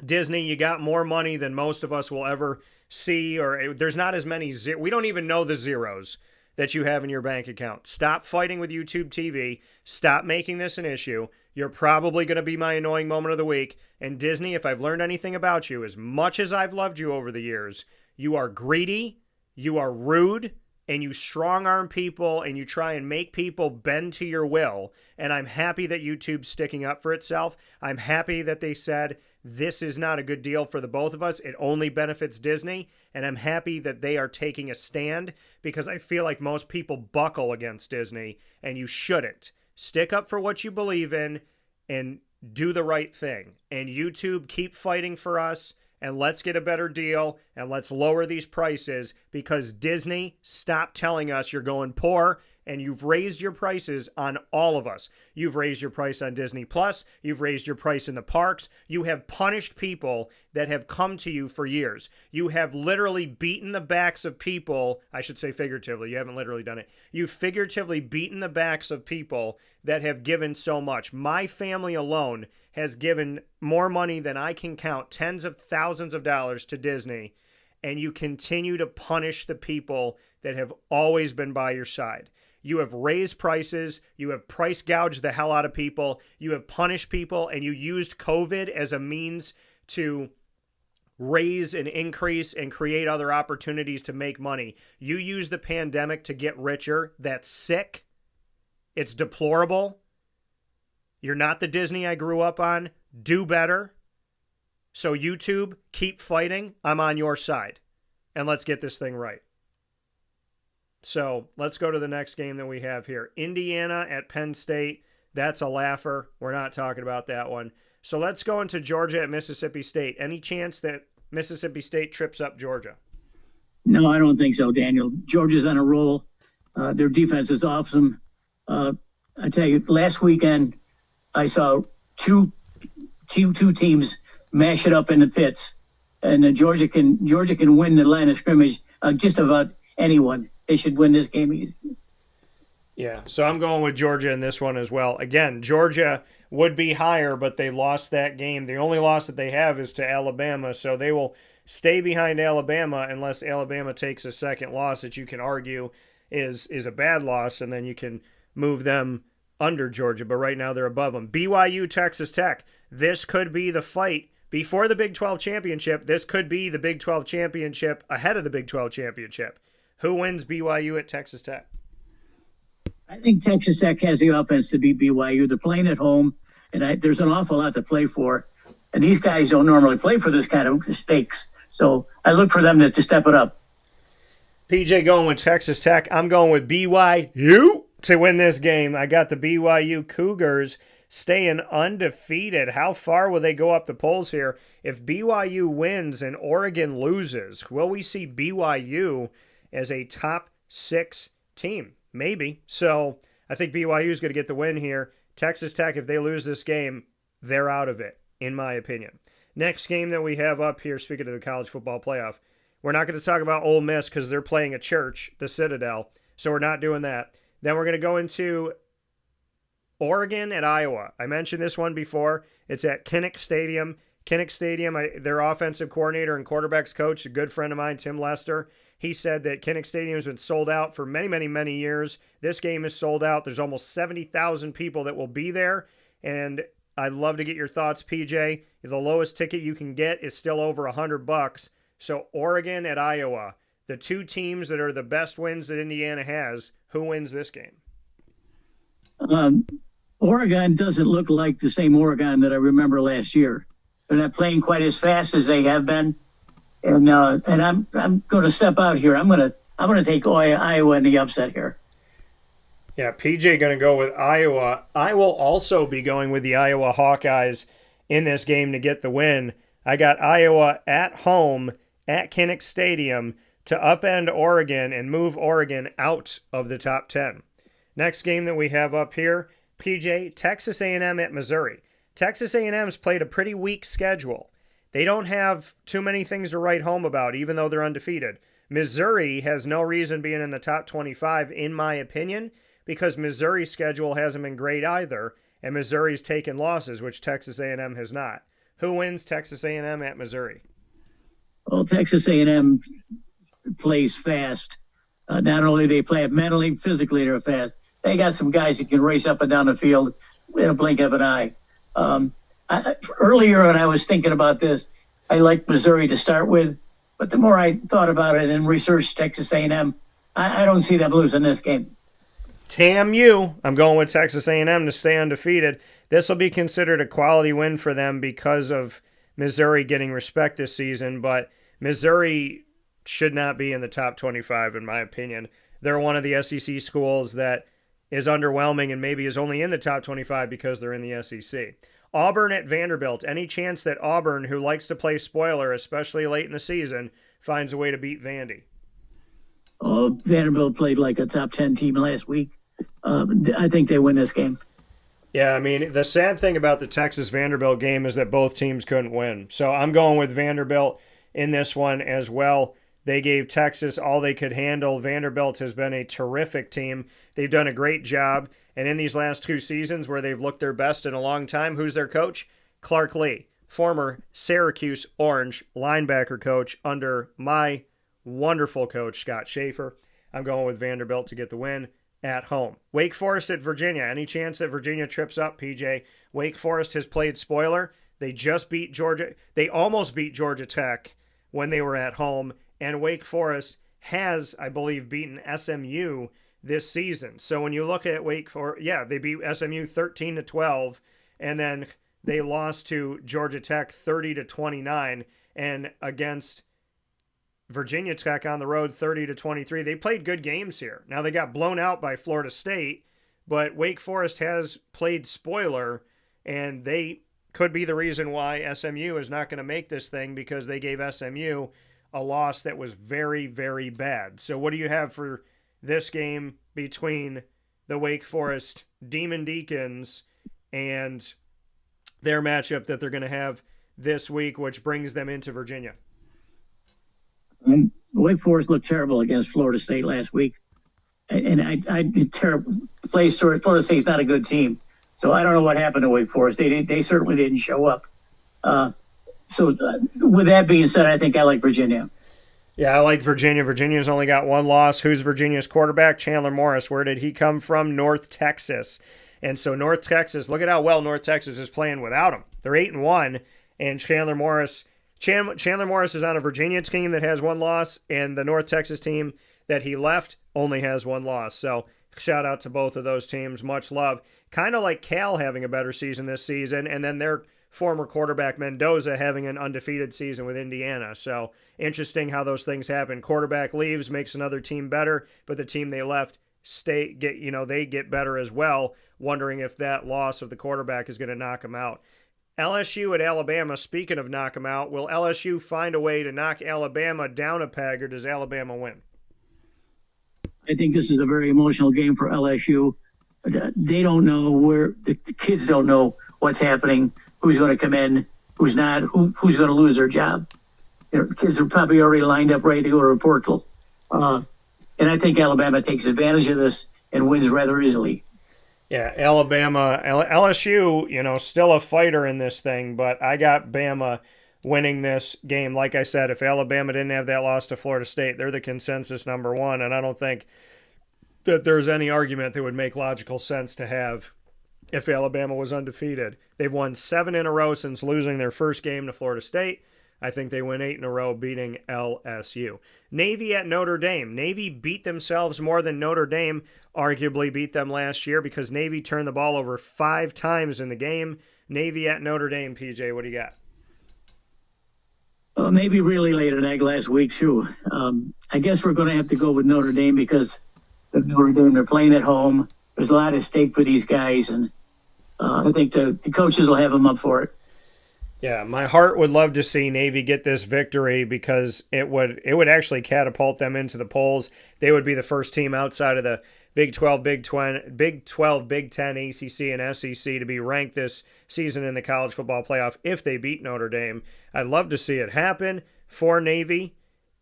Disney, you got more money than most of us will ever see, or there's not as many. We don't even know the zeros that you have in your bank account. Stop fighting with YouTube TV. Stop making this an issue. You're probably going to be my annoying moment of the week. And Disney, if I've learned anything about you, as much as I've loved you over the years, you are greedy, you are rude, and you strong-arm people, and you try and make people bend to your will. And I'm happy that YouTube's sticking up for itself. I'm happy that they said, this is not a good deal for the both of us. It only benefits Disney. And I'm happy that they are taking a stand, because I feel like most people buckle against Disney, and you shouldn't. Stick up for what you believe in and do the right thing. And YouTube, keep fighting for us. and let's get a better deal and let's lower these prices, because Disney, stop telling us you're going poor, and you've raised your prices on all of us. You've raised your price on Disney Plus. You've raised your price in the parks. You have punished people that have come to you for years. You have literally beaten the backs of people. I should say figuratively. You haven't literally done it. You've figuratively beaten the backs of people that have given so much. My family alone has given more money than I can count, tens of thousands of dollars, to Disney, and you continue to punish the people that have always been by your side. You have raised prices, you have price gouged the hell out of people, you have punished people, and you used COVID as a means to raise and increase and create other opportunities to make money. You use the pandemic to get richer. That's sick. It's deplorable. You're not the Disney I grew up on. Do better. So YouTube, keep fighting. I'm on your side. And let's get this thing right. So let's go to the next game that we have here. Indiana at Penn State. That's a laugher. We're not talking about that one. So let's go into Georgia at Mississippi State. Any chance that Mississippi State trips up Georgia? No, I don't think so, Daniel. Georgia's on a roll. Their defense is awesome. I tell you, last weekend I saw two teams mash it up in the pits, and Georgia can win the line of scrimmage. Just about anyone. They should win this game easy. Yeah, so I'm going with Georgia in this one as well. Again, Georgia would be higher, but they lost that game. The only loss that they have is to Alabama, so they will stay behind Alabama unless Alabama takes a second loss that you can argue is a bad loss, and then you can move them under Georgia. But right now they're above them. BYU, Texas Tech. This could be the fight before the Big 12 championship. This could be the Big 12 championship ahead of the Big 12 championship. Who wins BYU at Texas Tech? I think Texas Tech has the offense to beat BYU. They're playing at home, and there's an awful lot to play for. And these guys don't normally play for this kind of stakes. So I look for them to step it up. PJ going with Texas Tech. I'm going with BYU to win this game. I got the BYU Cougars staying undefeated. How far will they go up the polls here? If BYU wins and Oregon loses, will we see BYU as a top 6 team? Maybe. So I think BYU is going to get the win here. Texas Tech, if they lose this game, they're out of it, in my opinion. Next game that we have up here, speaking of the college football playoff, we're not going to talk about Ole Miss because they're playing a church, the Citadel, so we're not doing that. Then we're going to go into Oregon at Iowa. I mentioned this one before. It's at Kinnick Stadium. Kinnick Stadium, their offensive coordinator and quarterbacks coach, a good friend of mine, Tim Lester, he said that Kinnick Stadium has been sold out for many, many, many years. This game is sold out. There's almost 70,000 people that will be there, and I'd love to get your thoughts, PJ. The lowest ticket you can get is still over $100. So Oregon at Iowa, the two teams that are the best wins that Indiana has, who wins this game? Oregon doesn't look like the same Oregon that I remember last year. They're not playing quite as fast as they have been, and I'm going to step out here. I'm going to take Iowa in the upset here. Yeah, PJ going to go with Iowa. I will also be going with the Iowa Hawkeyes in this game to get the win. I got Iowa at home at Kinnick Stadium to upend Oregon and move Oregon out of the top 10. Next game that we have up here, PJ, Texas A&M at Missouri. Texas A&M's played a pretty weak schedule. They don't have too many things to write home about, even though they're undefeated. Missouri has no reason being in the top 25, in my opinion, because Missouri's schedule hasn't been great either, and Missouri's taken losses, which Texas A&M has not. Who wins Texas A&M at Missouri? Well, Texas A&M plays fast. Not only do they play it mentally, physically they're fast. They got some guys that can race up and down the field in a blink of an eye. Earlier when I was thinking about this, I liked Missouri to start with, but the more I thought about it and researched Texas A&M, I don't see them losing this game. TAMU, I'm going with Texas A&M to stay undefeated. This will be considered a quality win for them because of Missouri getting respect this season, but Missouri should not be in the top 25 in my opinion. They're one of the SEC schools that is underwhelming and maybe is only in the top 25 because they're in the SEC. Auburn at Vanderbilt. Any chance that Auburn, who likes to play spoiler, especially late in the season, finds a way to beat Vandy? Oh, Vanderbilt played like a top 10 team last week. I think they win this game. Yeah, I mean, the sad thing about the Texas-Vanderbilt game is that both teams couldn't win. So I'm going with Vanderbilt in this one as well. They gave Texas all they could handle. Vanderbilt has been a terrific team. They've done a great job. And in these last 2 seasons where they've looked their best in a long time, who's their coach? Clark Lee, former Syracuse Orange linebacker coach under my wonderful coach, Scott Schaefer. I'm going with Vanderbilt to get the win at home. Wake Forest at Virginia. Any chance that Virginia trips up, PJ? Wake Forest has played spoiler. They just beat Georgia. They almost beat Georgia Tech when they were at home. And Wake Forest has, I believe, beaten SMU this season. So when you look at Wake Forest, yeah, they beat SMU 13-12, and then they lost to Georgia Tech 30-29, and against Virginia Tech on the road 30-23. They played good games here. Now they got blown out by Florida State, but Wake Forest has played spoiler, and they could be the reason why SMU is not going to make this thing, because they gave SMU a loss that was very, very bad. So what do you have for this game between the Wake Forest Demon Deacons and their matchup that they're going to have this week, which brings them into Virginia? Wake Forest looked terrible against Florida State last week. And Florida State's not a good team. So I don't know what happened to Wake Forest. They certainly didn't show up. With that being said, I think I like Virginia. Yeah, I like Virginia. Virginia's only got 1 loss. Who's Virginia's quarterback? Chandler Morris. Where did he come from? North Texas. And so North Texas, look at how well North Texas is playing without him. They're 8-1, and Chandler Morris is on a Virginia team that has 1 loss, and the North Texas team that he left only has 1 loss. So shout out to both of those teams. Much love. Kind of like Cal having a better season this season, and then their former quarterback Mendoza having an undefeated season with Indiana. So interesting how those things happen. Quarterback leaves, makes another team better, but the team they left they get better as well, wondering if that loss of the quarterback is going to knock them out. LSU at Alabama, speaking of knock them out, will LSU find a way to knock Alabama down a peg, or does Alabama win? I think this is a very emotional game for LSU. They don't know the kids don't know what's happening, who's going to come in, who's not, who's going to lose their job. The kids are probably already lined up ready to go to a portal. And I think Alabama takes advantage of this and wins rather easily. Yeah, LSU, still a fighter in this thing, but I got Bama winning this game. Like I said, if Alabama didn't have that loss to Florida State, they're the consensus number 1, and I don't think that there's any argument that would make logical sense to have if Alabama was undefeated. They've won 7 in a row since losing their first game to Florida State. I think they win 8 in a row, beating LSU. Navy at Notre Dame. Navy beat themselves more than Notre Dame arguably beat them last year, because Navy turned the ball over 5 times in the game. Navy at Notre Dame, PJ, what do you got? Maybe really laid an egg last week, too. I guess we're going to have to go with Notre Dame because of Notre Dame. They're playing at home. There's a lot at stake for these guys, and I think the coaches will have them up for it. Yeah, my heart would love to see Navy get this victory, because it would actually catapult them into the polls. They would be the first team outside of the Big 12, Big 10, ACC, and SEC to be ranked this season in the college football playoff if they beat Notre Dame. I'd love to see it happen for Navy,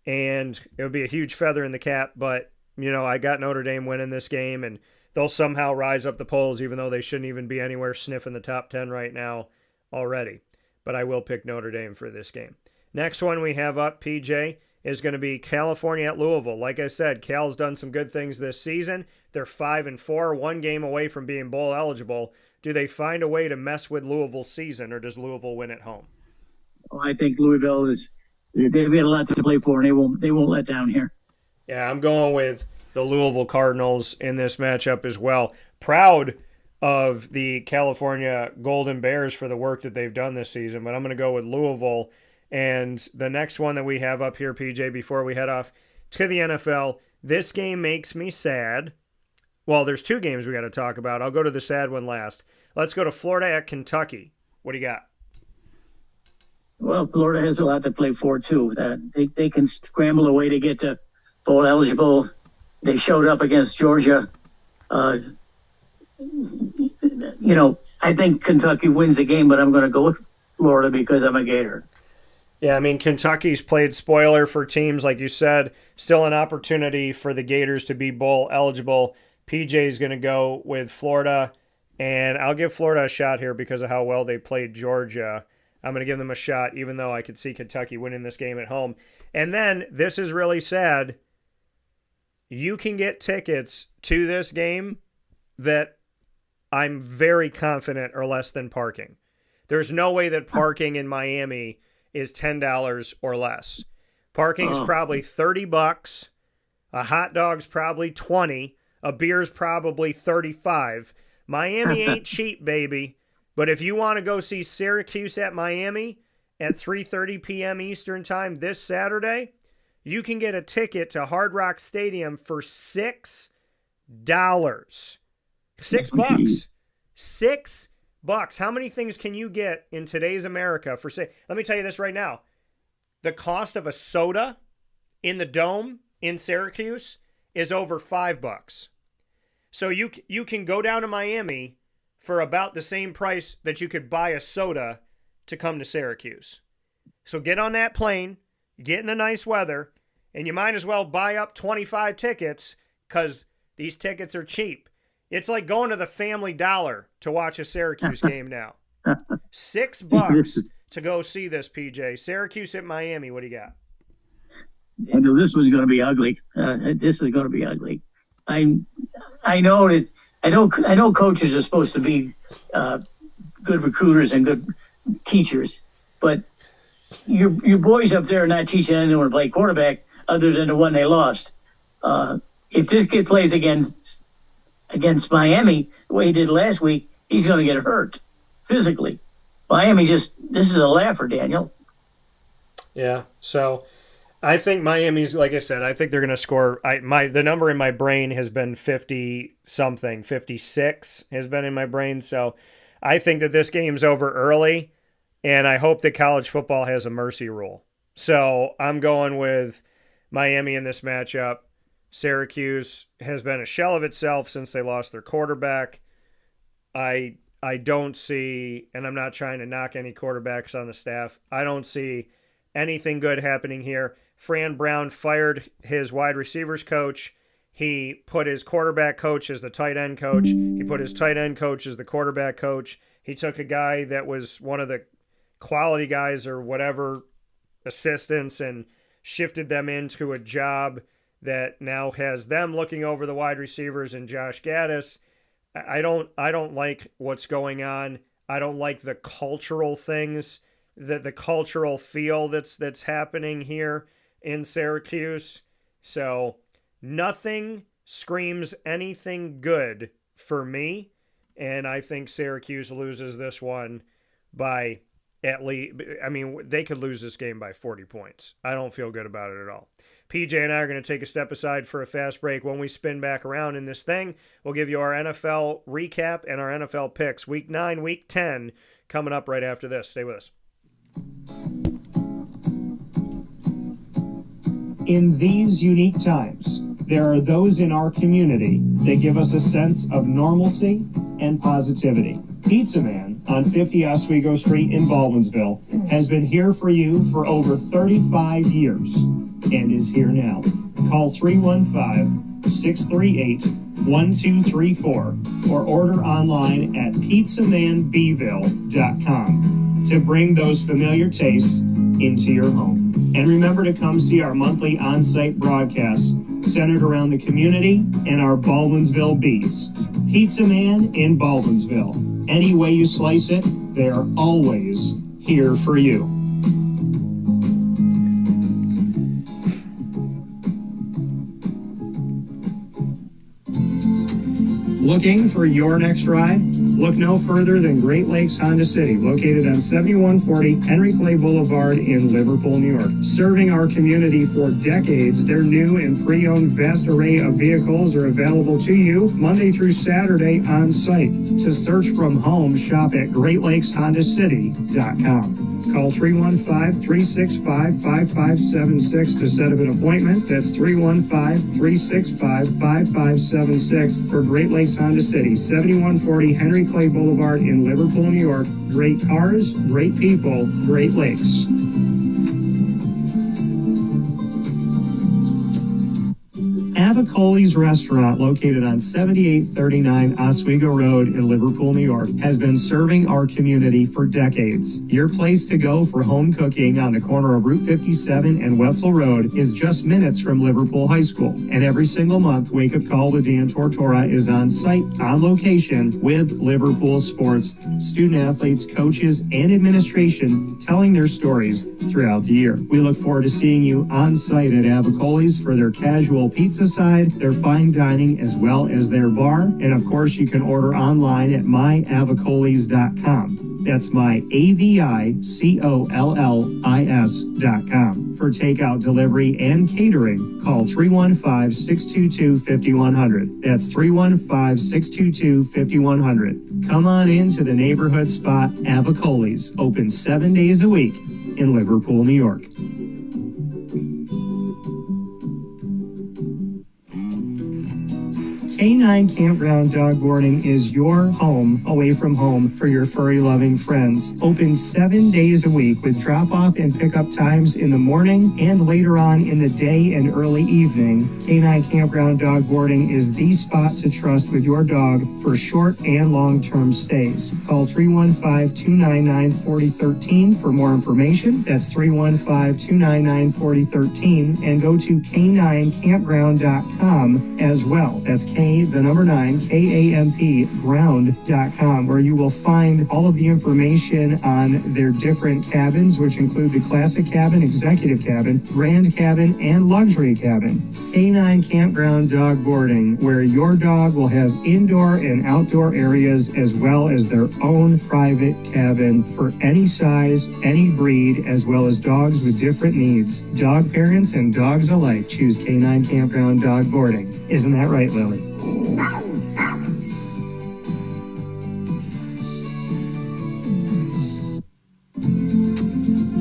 and it would be a huge feather in the cap, but, I got Notre Dame winning this game, and they'll somehow rise up the polls, even though they shouldn't even be anywhere sniffing the top 10 right now already. But I will pick Notre Dame for this game. Next one we have up, PJ, is going to be California at Louisville. Like I said, Cal's done some good things this season. They're 5-4, 1 game away from being bowl eligible. Do they find a way to mess with Louisville's season, or does Louisville win at home? I think Louisville they've got a lot to play for, and they won't let down here. Yeah, I'm going with the Louisville Cardinals in this matchup as well. Proud of the California Golden Bears for the work that they've done this season, but I'm going to go with Louisville. And the next one that we have up here, PJ, before we head off to the NFL, this game makes me sad. Well, there's 2 games we got to talk about. I'll go to the sad one last. Let's go to Florida at Kentucky. What do you got? Well, Florida has a lot to play for too. They can scramble a way to get to bowl eligible. They showed up against Georgia. I think Kentucky wins the game, but I'm going to go with Florida because I'm a Gator. Yeah, I mean, Kentucky's played spoiler for teams, like you said. Still an opportunity for the Gators to be bowl eligible. PJ's going to go with Florida, and I'll give Florida a shot here because of how well they played Georgia. I'm going to give them a shot, even though I could see Kentucky winning this game at home. And then, this is really sad, you can get tickets to this game that I'm very confident are less than parking. There's no way that parking in Miami is $10 or less. Parking's probably $30. A hot dog's probably $20. A beer's probably $35. Miami ain't cheap, baby. But if you want to go see Syracuse at Miami at 3:30 p.m. Eastern Time this Saturday, you can get a ticket to Hard Rock Stadium for $6. $6. $6. How many things can you get in today's America for say? Let me tell you this right now. The cost of a soda in the Dome in Syracuse is over $5. So you can go down to Miami for about the same price that you could buy a soda to come to Syracuse. So get on that plane, get in the nice weather, and you might as well buy up 25 tickets because these tickets are cheap. It's like going to the Family Dollar to watch a Syracuse game now. $6 to go see this, PJ. Syracuse at Miami. What do you got? Angel, this was going to be ugly. This is going to be ugly. I know that I know coaches are supposed to be good recruiters and good teachers, but your boys up there are not teaching anyone to play quarterback other than the one they lost. If this kid plays against Miami the way he did last week, he's going to get hurt physically. Miami this is a laugher, Daniel. Yeah, so I think Miami's, like I said, I think they're going to score. The number in my brain has been 50-something. 56 has been in my brain. So I think that this game's over early, and I hope that college football has a mercy rule. So I'm going with Miami in this matchup. Syracuse has been a shell of itself since they lost their quarterback. I don't see, and I'm not trying to knock any quarterbacks on the staff, I don't see anything good happening here. Fran Brown fired his wide receivers coach. He put his quarterback coach as the tight end coach. He put his tight end coach as the quarterback coach. He took a guy that was one of the quality guys or whatever, assistants, and shifted them into a job that now has them looking over the wide receivers and Josh Gaddis. I don't like what's going on. I don't like the cultural things, the cultural feel that's happening here in Syracuse. So nothing screams anything good for me, and I think Syracuse loses this one by at least, I mean, they could lose this game by 40 points. I don't feel good about it at all. PJ and I are going to take a step aside for a fast break. When we spin back around in this thing, we'll give you our NFL recap and our NFL picks. Week 9, Week 10 coming up right after this. Stay with us. In these unique times, there are those in our community that give us a sense of normalcy and positivity. Pizza Man on 50 Oswego Street in Baldwinsville has been here for you for over 35 years and is here now. Call 315-638-1234 or order online at pizzamanbville.com to bring those familiar tastes into your home. And remember to come see our monthly on-site broadcasts centered around the community and our Baldwinsville Bees. Pizza Man in Baldwinsville. Any way you slice it, they are always here for you. Looking for your next ride? Look no further than Great Lakes Honda City, located on 7140 Henry Clay Boulevard in Liverpool, New York. Serving our community for decades, their new and pre-owned vast array of vehicles are available to you Monday through Saturday on site. To search from home, shop at GreatLakesHondaCity.com. Call 315-365-5576 to set up an appointment. That's 315-365-5576 for Great Lakes Honda City, 7140 Henry Clay Boulevard in Liverpool, New York. Great cars, great people, Great Lakes. Avicoli's Restaurant, located on 7839 Oswego Road in Liverpool, New York, has been serving our community for decades. Your place to go for home cooking on the corner of Route 57 and Wetzel Road is just minutes from Liverpool High School. And every single month, Wake Up Call with Dan Tortora is on site, on location, with Liverpool sports, student athletes, coaches, and administration telling their stories throughout the year. We look forward to seeing you on site at Avicoli's for their casual pizza side, their fine dining, as well as their bar. And of course, you can order online at myavicollis.com. That's myavicollis.com. For takeout, delivery, and catering, call 315-622-5100. That's 315-622-5100. Come on into the neighborhood spot, Avicoli's, open 7 days a week in Liverpool, New York. K9 Campground Dog Boarding is your home away from home for your furry-loving friends. Open 7 days a week with drop-off and pickup times in the morning and later on in the day and early evening. K9 Campground Dog Boarding is the spot to trust with your dog for short and long-term stays. Call 315-299-4013 for more information. That's 315-299-4013, and go to k9campground.com as well. That's the number 9, KAMP ground.com, where you will find all of the information on their different cabins, which include the classic cabin, executive cabin, grand cabin, and luxury cabin. K9 Campground Dog Boarding, where your dog will have indoor and outdoor areas as well as their own private cabin for any size, any breed, as well as dogs with different needs. Dog parents and dogs alike choose K9 Campground Dog Boarding. Isn't that right, Lily?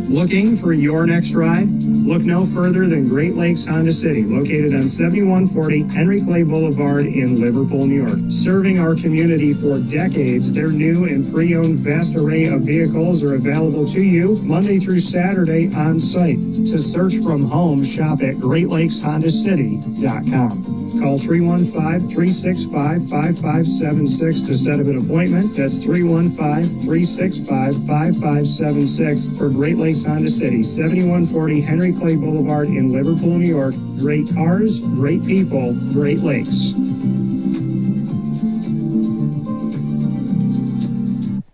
Looking for your next ride? Look no further than Great Lakes Honda City, located on 7140 Henry Clay Boulevard in Liverpool, New York. Serving our community for decades, their new and pre-owned vast array of vehicles are available to you Monday through Saturday on site. To search from home, shop at GreatLakesHondaCity.com. Call 315-365-5576 to set up an appointment. That's 315-365-5576 for Great Lakes Honda City, 7140 Henry Clay Boulevard in Liverpool, New York. Great cars, great people, Great Lakes.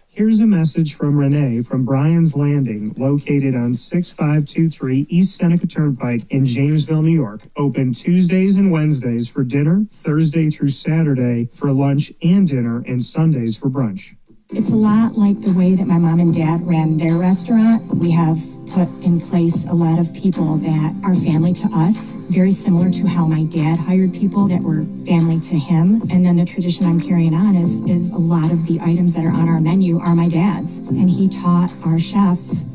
Here's a message from Renee from Bryan's Landing, located on 6523 East Seneca Turnpike in Jamesville, New York. Open Tuesdays and Wednesdays for dinner, Thursday through Saturday for lunch and dinner, and Sundays for brunch. It's a lot like the way that my mom and dad ran their restaurant. We have put in place a lot of people that are family to us, very similar to how my dad hired people that were family to him. And then the tradition I'm carrying on is a lot of the items that are on our menu are my dad's. And he taught our chefs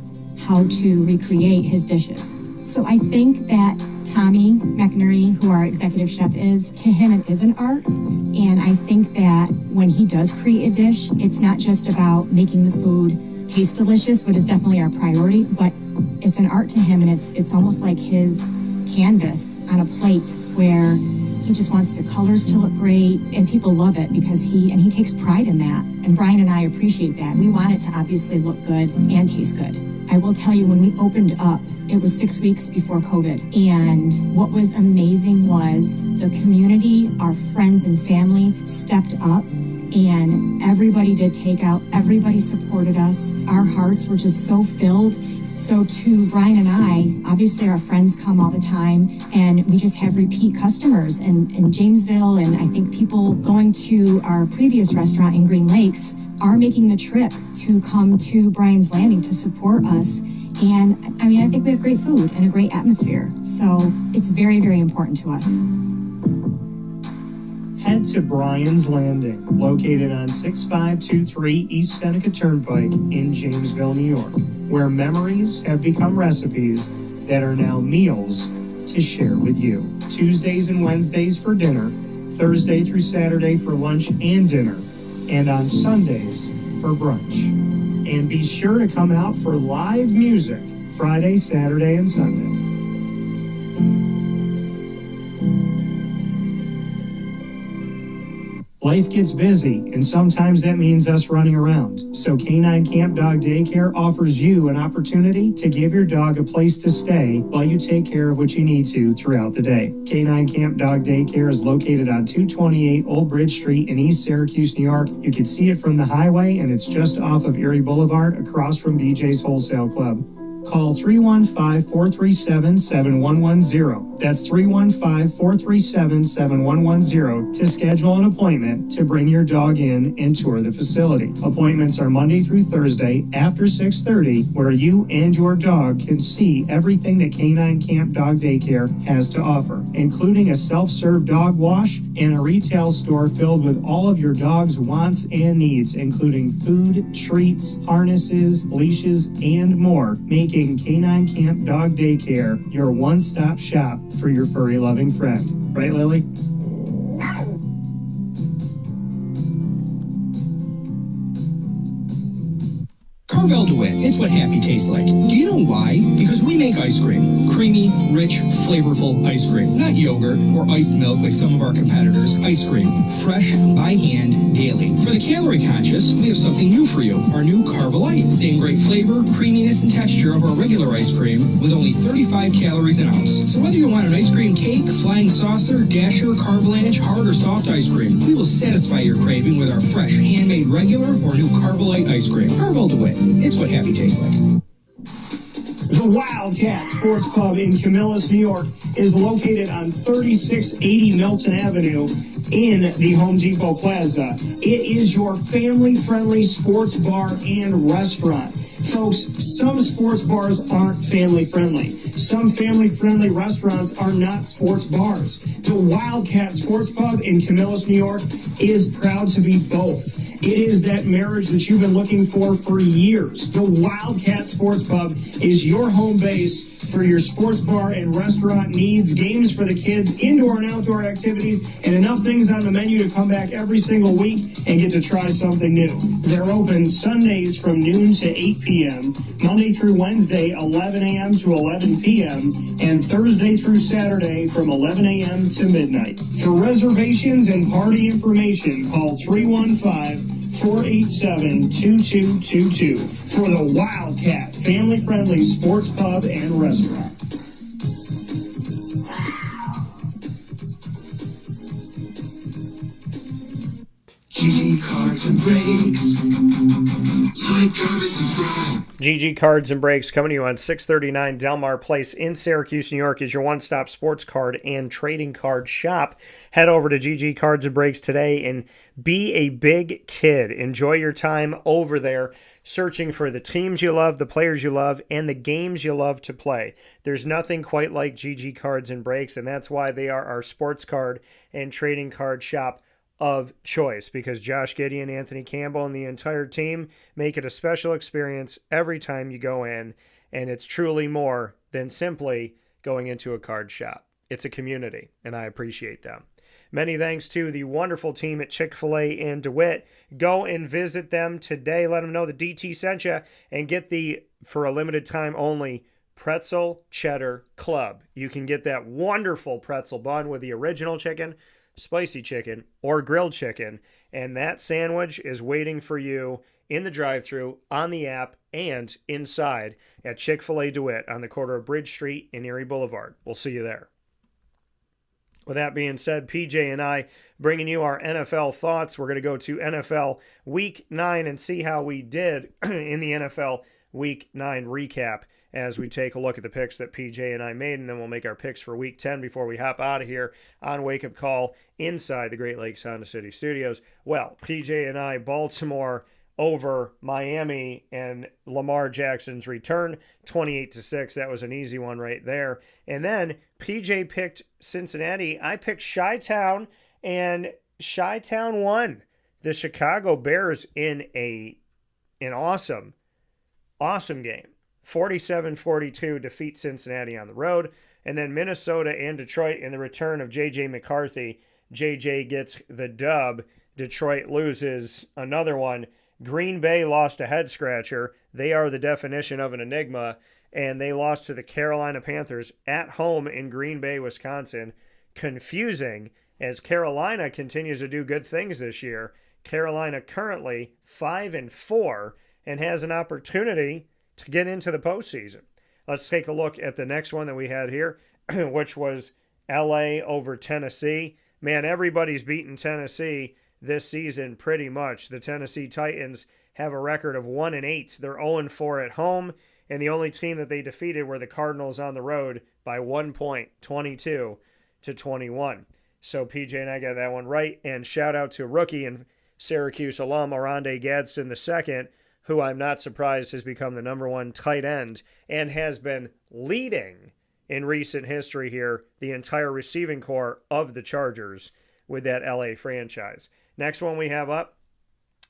how to recreate his dishes. So I think that Tommy McNerney, who our executive chef is, to him it is an art. And I think that when he does create a dish, it's not just about making the food taste delicious, which is definitely our priority, but it's an art to him, and it's almost like his canvas on a plate where he just wants the colors to look great, and people love it because he takes pride in that. And Brian and I appreciate that. We want it to obviously look good and taste good. I will tell you, when we opened up, it was 6 weeks before COVID. And what was amazing was the community, our friends and family stepped up, and everybody did takeout. Everybody supported us. Our hearts were just so filled. So to Brian and I, obviously our friends come all the time, and we just have repeat customers in Jamesville, and I think people going to our previous restaurant in Green Lakes are making the trip to come to Brian's Landing to support us. And I mean, I think we have great food and a great atmosphere. So it's very, very important to us. Head to Brian's Landing, located on 6523 East Seneca Turnpike in Jamesville, New York, where memories have become recipes that are now meals to share with you. Tuesdays and Wednesdays for dinner, Thursday through Saturday for lunch and dinner, and on Sundays for brunch. And be sure to come out for live music Friday, Saturday, and Sunday. Life gets busy, and sometimes that means us running around. So K9 Camp Dog Daycare offers you an opportunity to give your dog a place to stay while you take care of what you need to throughout the day. K9 Camp Dog Daycare is located on 228 Old Bridge Street in East Syracuse, New York. You can see it from the highway, and it's just off of Erie Boulevard across from BJ's Wholesale Club. Call 315-437-7110. That's 315-437-7110 to schedule an appointment to bring your dog in and tour the facility. Appointments are Monday through Thursday after 6:30, where you and your dog can see everything that K9 Camp Dog Daycare has to offer, including a self-serve dog wash and a retail store filled with all of your dog's wants and needs, including food, treats, harnesses, leashes, and more, making K9 Camp Dog Daycare your one-stop shop for your furry-loving friend. Right, Lily? Carvel DeWitt, it's what happy tastes like. Do you know why? Because we make ice cream. Creamy, rich, flavorful ice cream. Not yogurt or iced milk like some of our competitors. Ice cream. Fresh, by hand, daily. For the calorie conscious, we have something new for you. Our new Carvelite. Same great flavor, creaminess, and texture of our regular ice cream with only 35 calories an ounce. So whether you want an ice cream cake, flying saucer, dasher, carvalanche, hard or soft ice cream, we will satisfy your craving with our fresh, handmade regular or new Carvelite ice cream. Carvel DeWitt. It's what happy tastes like. The Wildcat Sports Pub in Camillus, New York is located on 3680 Milton Avenue in the Home Depot Plaza. It is your family-friendly sports bar and restaurant. Folks, some sports bars aren't family-friendly. Some family-friendly restaurants are not sports bars. The Wildcat Sports Pub in Camillus, New York is proud to be both. It is that marriage that you've been looking for years. The Wildcat Sports Pub is your home base for your sports bar and restaurant needs, games for the kids, indoor and outdoor activities, and enough things on the menu to come back every single week and get to try something new. They're open Sundays from noon to 8 p.m., Monday through Wednesday, 11 a.m. to 11 p.m., and Thursday through Saturday from 11 a.m. to midnight. For reservations and party information, call 315-487-2222 for the Wildcat family-friendly sports pub and restaurant. GG Cards and Breaks. Like, comment, subscribe. GG Cards and Breaks coming to you on 639 Delmar Place in Syracuse, New York is your one-stop sports card and trading card shop. Head over to GG Cards and Breaks today and be a big kid. Enjoy your time over there searching for the teams you love, the players you love, and the games you love to play. There's nothing quite like GG Cards and Breaks, and that's why they are our sports card and trading card shop of choice, because Josh Gideon, Anthony Campbell, and the entire team make it a special experience every time you go in, and it's truly more than simply going into a card shop. It's a community, and I appreciate them. Many thanks to the wonderful team at Chick-fil-A and DeWitt. Go and visit them today. Let them know the DT sent you, and get the, for a limited time only, Pretzel Cheddar Club. You can get that wonderful pretzel bun with the original chicken, spicy chicken, or grilled chicken, and that sandwich is waiting for you in the drive-thru, on the app, and inside at Chick-fil-A DeWitt on the corner of Bridge Street and Erie Boulevard. We'll see you there. With that being said, PJ and I bringing you our NFL thoughts. We're going to go to NFL Week 9 and see how we did in the NFL Week 9 recap as we take a look at the picks that PJ and I made, and then we'll make our picks for Week 10 before we hop out of here on Wake Up Call inside the Great Lakes Honda City Studios. Well, PJ and I, Baltimore over Miami and Lamar Jackson's return, 28-6. That was an easy one right there. And then PJ picked Cincinnati. I picked Chi-Town, and Chi-Town won. The Chicago Bears in an awesome game. 47-42 defeat Cincinnati on the road. And then Minnesota and Detroit in the return of J.J. McCarthy. J.J. gets the dub. Detroit loses another one. Green Bay lost a head-scratcher. They are the definition of an enigma. And they lost to the Carolina Panthers at home in Green Bay, Wisconsin. Confusing, as Carolina continues to do good things this year. Carolina currently 5-4 and has an opportunity to get into the postseason. Let's take a look at the next one that we had here, which was LA over Tennessee. Man, everybody's beaten Tennessee this season pretty much. The Tennessee Titans have a record of 1-8. They're 0-4 at home, and the only team that they defeated were the Cardinals on the road by 1 point, 22-21. So PJ and I got that one right, and shout out to rookie and Syracuse alum Oronde Gadsden II, who I'm not surprised has become the number one tight end and has been leading in recent history here the entire receiving corps of the Chargers with that LA franchise. Next one we have up,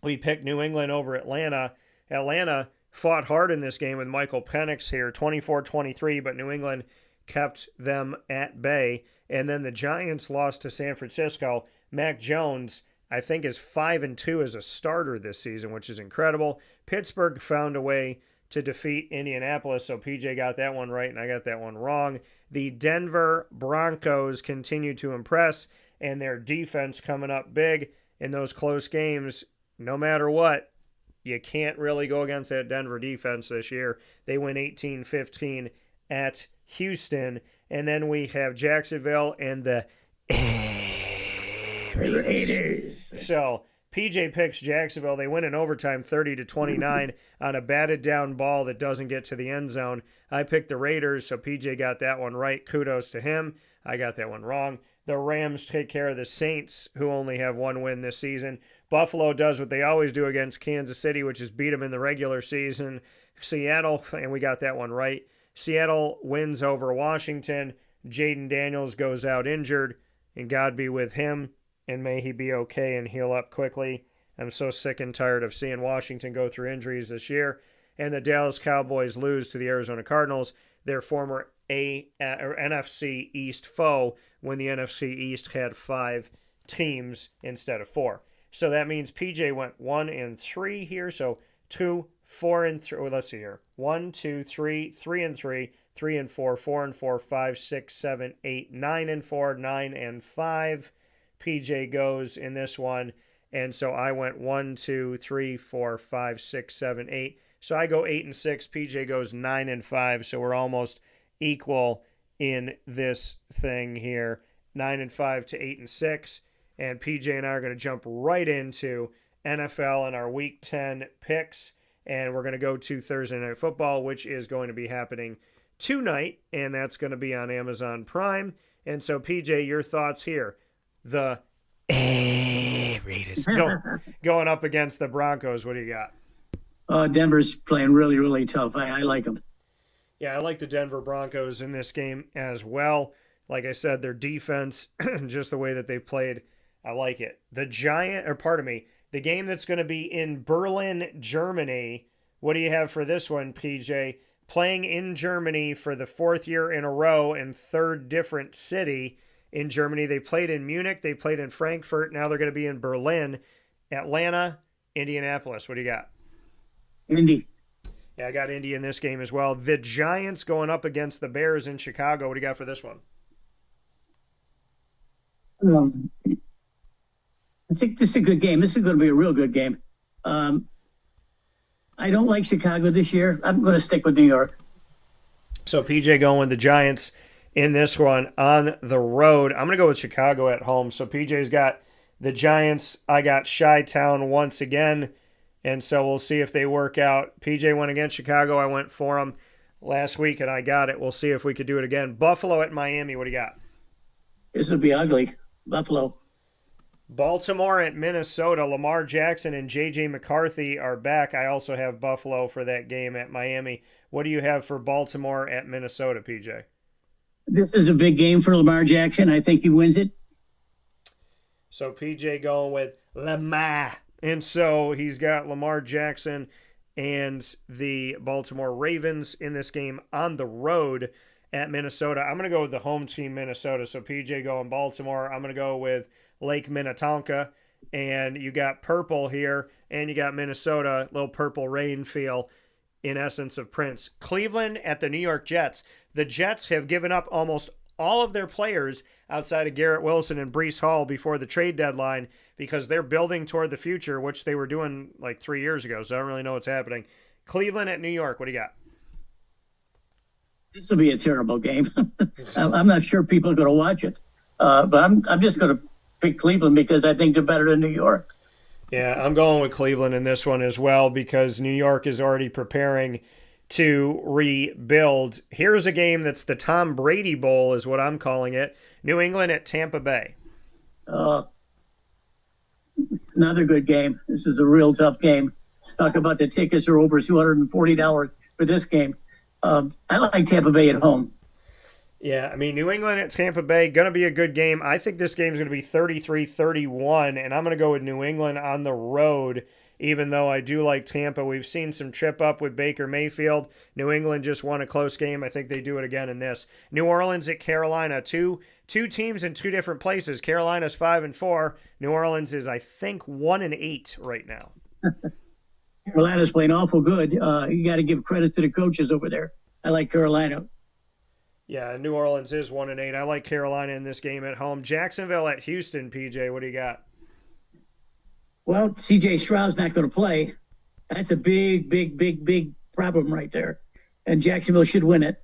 we picked New England over Atlanta. Atlanta fought hard in this game with Michael Penix here, 24-23, but New England kept them at bay. And then the Giants lost to San Francisco. Mac Jones, I think, is 5-2 as a starter this season, which is incredible. Pittsburgh found a way to defeat Indianapolis, so PJ got that one right and I got that one wrong. The Denver Broncos continue to impress, and their defense coming up big in those close games. No matter what, you can't really go against that Denver defense this year. They win 18-15 at Houston. And then we have Jacksonville and the Raiders. So PJ picks Jacksonville. They win in overtime 30-29 on a batted down ball that doesn't get to the end zone. I picked the Raiders, so PJ got that one right. Kudos to him. I got that one wrong. The Rams take care of the Saints, who only have one win this season. Buffalo does what they always do against Kansas City, which is beat them in the regular season. Seattle, and we got that one right. Seattle wins over Washington. Jaden Daniels goes out injured, and God be with him, and may he be okay and heal up quickly. I'm so sick and tired of seeing Washington go through injuries this year. And the Dallas Cowboys lose to the Arizona Cardinals, their former NFC East foe, when the NFC East had 5 teams instead of 4. So that means PJ went 1-3 here. So 2, 4, and 3. Well, let's see here. 1, 2, 3, 3-3, 3-4, 4-4, 5, 6, 7, 8, 9-4, 9-5. PJ goes in this one. And so I went 1, 2, 3, 4, 5, 6, 7, 8. So I go 8-6. PJ goes 9-5. So we're almost equal in this thing here. 9-5 to 8-6. And PJ and I are going to jump right into NFL and our Week 10 picks. And we're going to go to Thursday Night Football, which is going to be happening tonight. And that's going to be on Amazon Prime. And so, PJ, your thoughts here. The Raiders going up against the Broncos. What do you got? Denver's playing really, really tough. I like them. Yeah, I like the Denver Broncos in this game as well. Like I said, their defense, just the way that they played, I like it. The game that's going to be in Berlin, Germany. What do you have for this one, PJ? Playing in Germany for the 4th year in a row and 3rd different city in Germany. They played in Munich. They played in Frankfurt. Now they're going to be in Berlin, Atlanta, Indianapolis. What do you got? Indy. Yeah, I got Indy in this game as well. The Giants going up against the Bears in Chicago. What do you got for this one? I think this is a good game. This is going to be a real good game. I don't like Chicago this year. I'm going to stick with New York. So PJ going with the Giants in this one on the road. I'm going to go with Chicago at home. So PJ's got the Giants. I got Chi-Town once again. And so we'll see if they work out. PJ went against Chicago. I went for them. last week, and I got it. We'll see if we could do it again. Buffalo at Miami. What do you got? This will be ugly. Buffalo. Baltimore at Minnesota. Lamar Jackson and J.J. McCarthy are back. I also have Buffalo for that game at Miami. What do you have for Baltimore at Minnesota, PJ? This is a big game for Lamar Jackson. I think he wins it. So PJ going with Lamar. And so he's got Lamar Jackson and the Baltimore Ravens in this game on the road at Minnesota. I'm going to go with the home team, Minnesota. So PJ going Baltimore. I'm going to go with Lake Minnetonka. And you got purple here, and you got Minnesota, little purple rain feel in essence of Prince. Cleveland at the New York Jets. The Jets have given up almost all of their players outside of Garrett Wilson and Breece Hall before the trade deadline because they're building toward the future, which they were doing like 3 years ago. So I don't really know what's happening. Cleveland at New York. What do you got? This will be a terrible game. I'm not sure people are going to watch it, but I'm just going to pick Cleveland because I think they're better than New York. Yeah, I'm going with Cleveland in this one as well because New York is already preparing to rebuild. Here's a game that's the Tom Brady Bowl is what I'm calling it. New England at Tampa Bay. Another good game. This is a real tough game. Let's talk about the tickets are over $240 for this game. I like Tampa Bay at home. Yeah, I mean, New England at Tampa Bay, going to be a good game. I think this game is going to be 33-31, and I'm going to go with New England on the road, even though I do like Tampa. We've seen some trip up with Baker Mayfield. New England just won a close game. I think they do it again in this. New Orleans at Carolina, two teams in two different places. Carolina's 5-4. New Orleans is, I think, 1-8 right now. Carolina's playing awful good. You got to give credit to the coaches over there. I like Carolina. Yeah, New Orleans is 1-8. I like Carolina in this game at home. Jacksonville at Houston, PJ. What do you got? Well, C.J. Stroud's not going to play. That's a big problem right there. And Jacksonville should win it.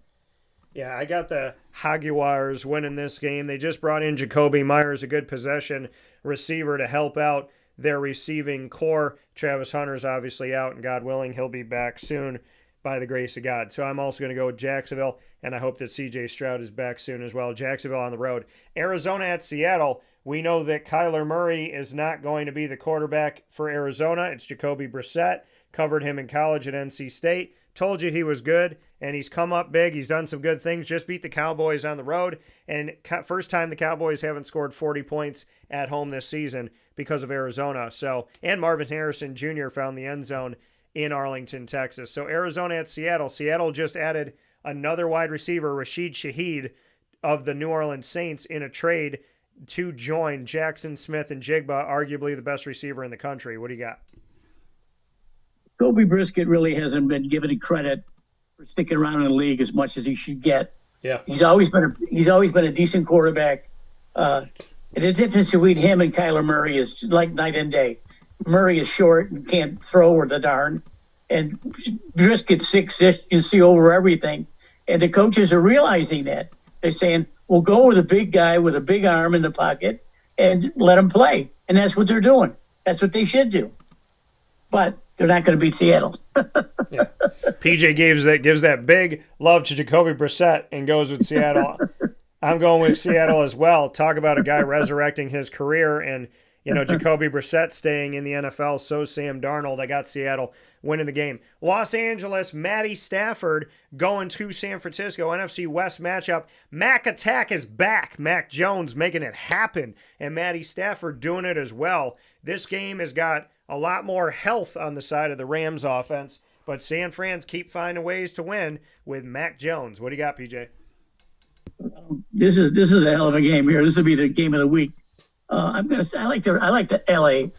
Yeah, I got the Jaguars winning this game. They just brought in Jacoby Myers, a good possession receiver, to help out their receiving core. Travis Hunter's obviously out, and God willing, he'll be back soon by the grace of God. So I'm also going to go with Jacksonville, and I hope that C.J. Stroud is back soon as well. Jacksonville on the road. Arizona at Seattle. We know that Kyler Murray is not going to be the quarterback for Arizona. It's Jacoby Brissett. Covered him in college at NC State. Told you he was good, and he's come up big. He's done some good things. Just beat the Cowboys on the road, and first time the Cowboys haven't scored 40 points at home this season because of Arizona. So, and Marvin Harrison Jr. found the end zone in Arlington, Texas. So Arizona at Seattle. Seattle just added another wide receiver, Rashid Shaheed of the New Orleans Saints, in a trade to join Jackson Smith and Jigba, arguably the best receiver in the country. What do you got? Kobe Brisket really hasn't been given credit for sticking around in the league as much as he should get. Yeah, he's always been a decent quarterback. And the difference between him and Kyler Murray is like night and day. Murray is short and can't throw or the darn, and Brisket's 6'6", you can see over everything. And the coaches are realizing that. They're saying, "We'll go with a big guy with a big arm in the pocket and let him play," and that's what they're doing. That's what they should do. But they're not going to beat Seattle. Yeah. PJ gives that big love to Jacoby Brissett and goes with Seattle. I'm going with Seattle as well. Talk about a guy resurrecting his career, and Jacoby Brissett staying in the NFL. So Sam Darnold. I got Seattle winning the game. Los Angeles, Matty Stafford going to San Francisco. NFC West matchup. Mac Attack is back. Mac Jones making it happen, and Matty Stafford doing it as well. This game has got a lot more health on the side of the Rams offense, but San Fran's keep finding ways to win with Mac Jones. What do you got, PJ? This is a hell of a game here. This will be the game of the week. I like the LA.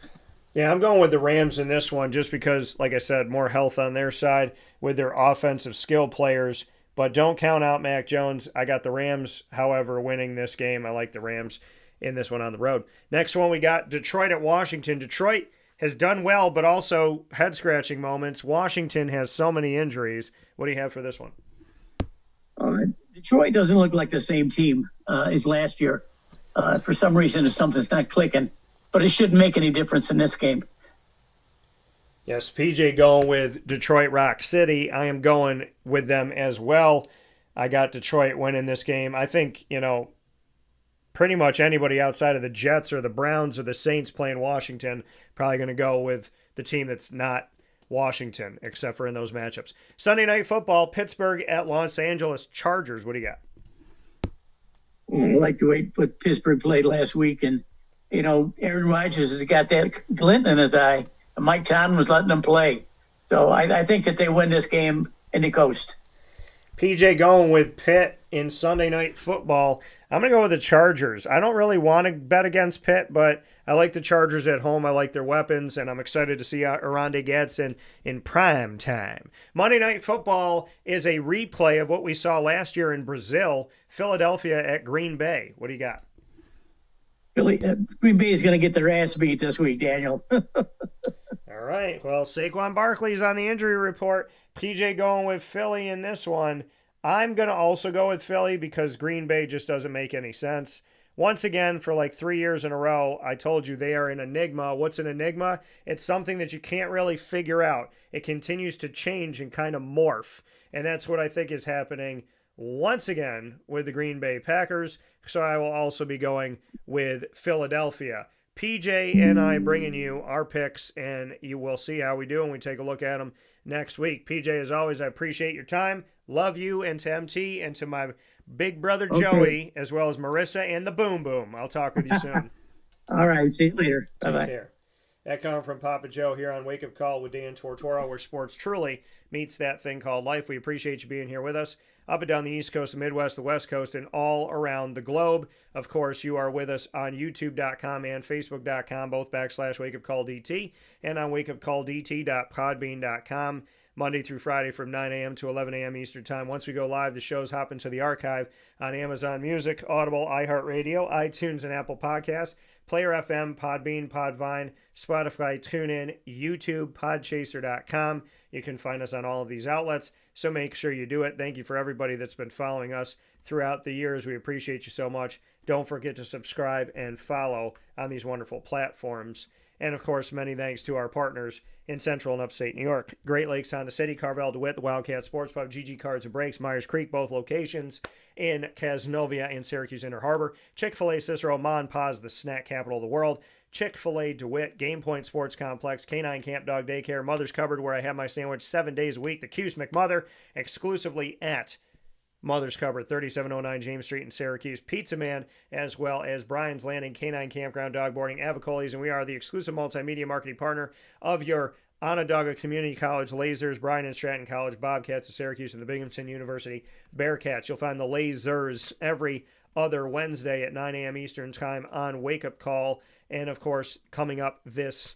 Yeah, I'm going with the Rams in this one just because, like I said, more health on their side with their offensive skill players. But don't count out Mac Jones. I got the Rams, however, winning this game. I like the Rams in this one on the road. Next one, we got Detroit at Washington. Detroit has done well, but also head-scratching moments. Washington has so many injuries. What do you have for this one? Detroit doesn't look like the same team as last year. For some reason, something's not clicking, but it shouldn't make any difference in this game. Yes, PJ going with Detroit Rock City. I am going with them as well. I got Detroit winning this game. I think, pretty much anybody outside of the Jets or the Browns or the Saints playing Washington probably going to go with the team that's not Washington, except for in those matchups. Sunday Night Football, Pittsburgh at Los Angeles Chargers. What do you got? I like the way Pittsburgh played last week. And, Aaron Rodgers has got that glint in his eye. And Mike Tomlin was letting them play. So I think that they win this game in the coast. PJ going with Pitt in Sunday Night Football. I'm going to go with the Chargers. I don't really want to bet against Pitt, but I like the Chargers at home. I like their weapons, and I'm excited to see Arande Gadsden in prime time. Monday Night Football is a replay of what we saw last year in Brazil, Philadelphia at Green Bay. What do you got? Green Bay is going to get their ass beat this week, Daniel. All right. Well, Saquon Barkley's on the injury report. PJ going with Philly in this one. I'm going to also go with Philly because Green Bay just doesn't make any sense. Once again, for like 3 years in a row, I told you they are an enigma. What's an enigma? It's something that you can't really figure out. It continues to change and kind of morph. And that's what I think is happening once again with the Green Bay Packers. So I will also be going with Philadelphia. PJ and I bringing you our picks, and you will see how we do when we take a look at them next week. PJ, as always, I appreciate your time. Love you, and to MT and to my big brother Joey, as well as Marissa and the Boom Boom. I'll talk with you soon. All right. See you later. Bye-bye. Take care. That coming from Papa Joe here on Wake Up Call with Dan Tortora, where sports truly meets that thing called life. We appreciate you being here with us up and down the East Coast, the Midwest, the West Coast, and all around the globe. Of course, you are with us on YouTube.com and Facebook.com, both /WakeUpCallDT, and on WakeUpCallDT.podbean.com, Monday through Friday from 9 a.m. to 11 a.m. Eastern Time. Once we go live, the shows hop into the archive on Amazon Music, Audible, iHeartRadio, iTunes, and Apple Podcasts, Player FM, Podbean, Podvine, Spotify, TuneIn, YouTube, Podchaser.com. You can find us on all of these outlets, so make sure you do it. Thank you for everybody that's been following us throughout the years. We appreciate you so much. Don't forget to subscribe and follow on these wonderful platforms. And, of course, many thanks to our partners in Central and Upstate New York. Great Lakes, Honda City, Carvel, DeWitt, the Wildcat Sports Pub, GG Cards and Brakes, Myers Creek, both locations in Cazenovia and Syracuse Inner Harbor. Chick-fil-A, Cicero, Ma and Pa's, the snack capital of the world. Chick-fil-A, DeWitt, Game Point Sports Complex, Canine Camp Dog Daycare, Mother's Cupboard, where I have my sandwich 7 days a week, the Cuse McMother, exclusively at Mother's Cupboard, 3709 James Street in Syracuse, Pizza Man, as well as Brian's Landing, Canine Campground, Dog Boarding, Avicoli's, and we are the exclusive multimedia marketing partner of your Onondaga Community College Lasers, Bryan and Stratton College Bobcats of Syracuse, and the Binghamton University Bearcats. You'll find the Lasers every other Wednesday at 9 a.m. Eastern Time on Wake Up Call, and of course, coming up this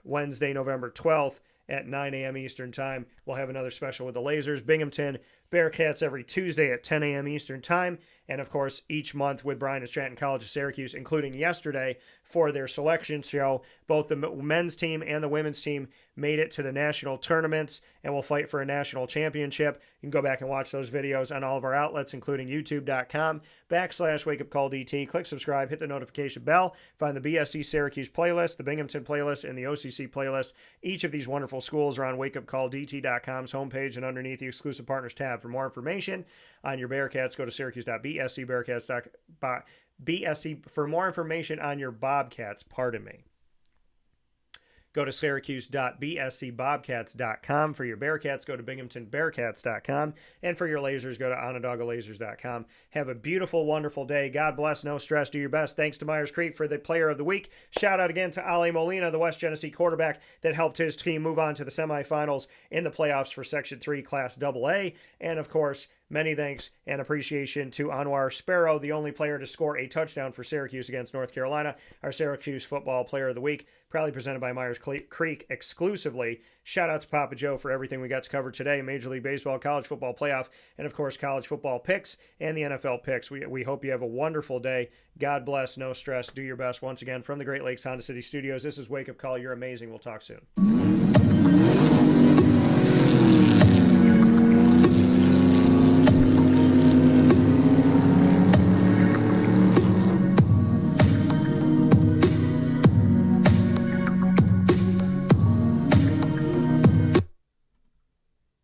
Wednesday, November 12th at 9 a.m. Eastern Time, we'll have another special with the Lasers. Binghamton Bearcats every Tuesday at 10 a.m. Eastern Time. And, of course, each month with Bryan and Stratton College of Syracuse, including yesterday for their selection show. Both the men's team and the women's team made it to the national tournaments and will fight for a national championship. You can go back and watch those videos on all of our outlets, including youtube.com/WakeUpCallDT. Click subscribe, hit the notification bell, find the BSC Syracuse playlist, the Binghamton playlist, and the OCC playlist. Each of these wonderful schools are on WakeUpCallDT.com's homepage and underneath the exclusive partners tab. For more information on your Bearcats, go to Syracuse.bscbearcats.BSC. For more information on your Bobcats, go to Syracuse.bscbobcats.com. For your Bearcats, go to BinghamtonBearcats.com. And for your Lasers, go to OnondagaLasers.com. Have a beautiful, wonderful day. God bless. No stress. Do your best. Thanks to Myers Creek for the Player of the Week. Shout out again to Ali Molina, the West Genesee quarterback that helped his team move on to the semifinals in the playoffs for Section 3 Class AA. And, of course, many thanks and appreciation to Anwar Sparrow, the only player to score a touchdown for Syracuse against North Carolina, our Syracuse Football Player of the Week, proudly presented by Myers Creek exclusively. Shout out to Papa Joe for everything we got to cover today, Major League Baseball, college football playoff, and of course college football picks and the NFL picks. We hope you have a wonderful day. God bless, no stress, do your best. Once again, from the Great Lakes Honda City Studios, this is Wake Up Call. You're amazing. We'll talk soon.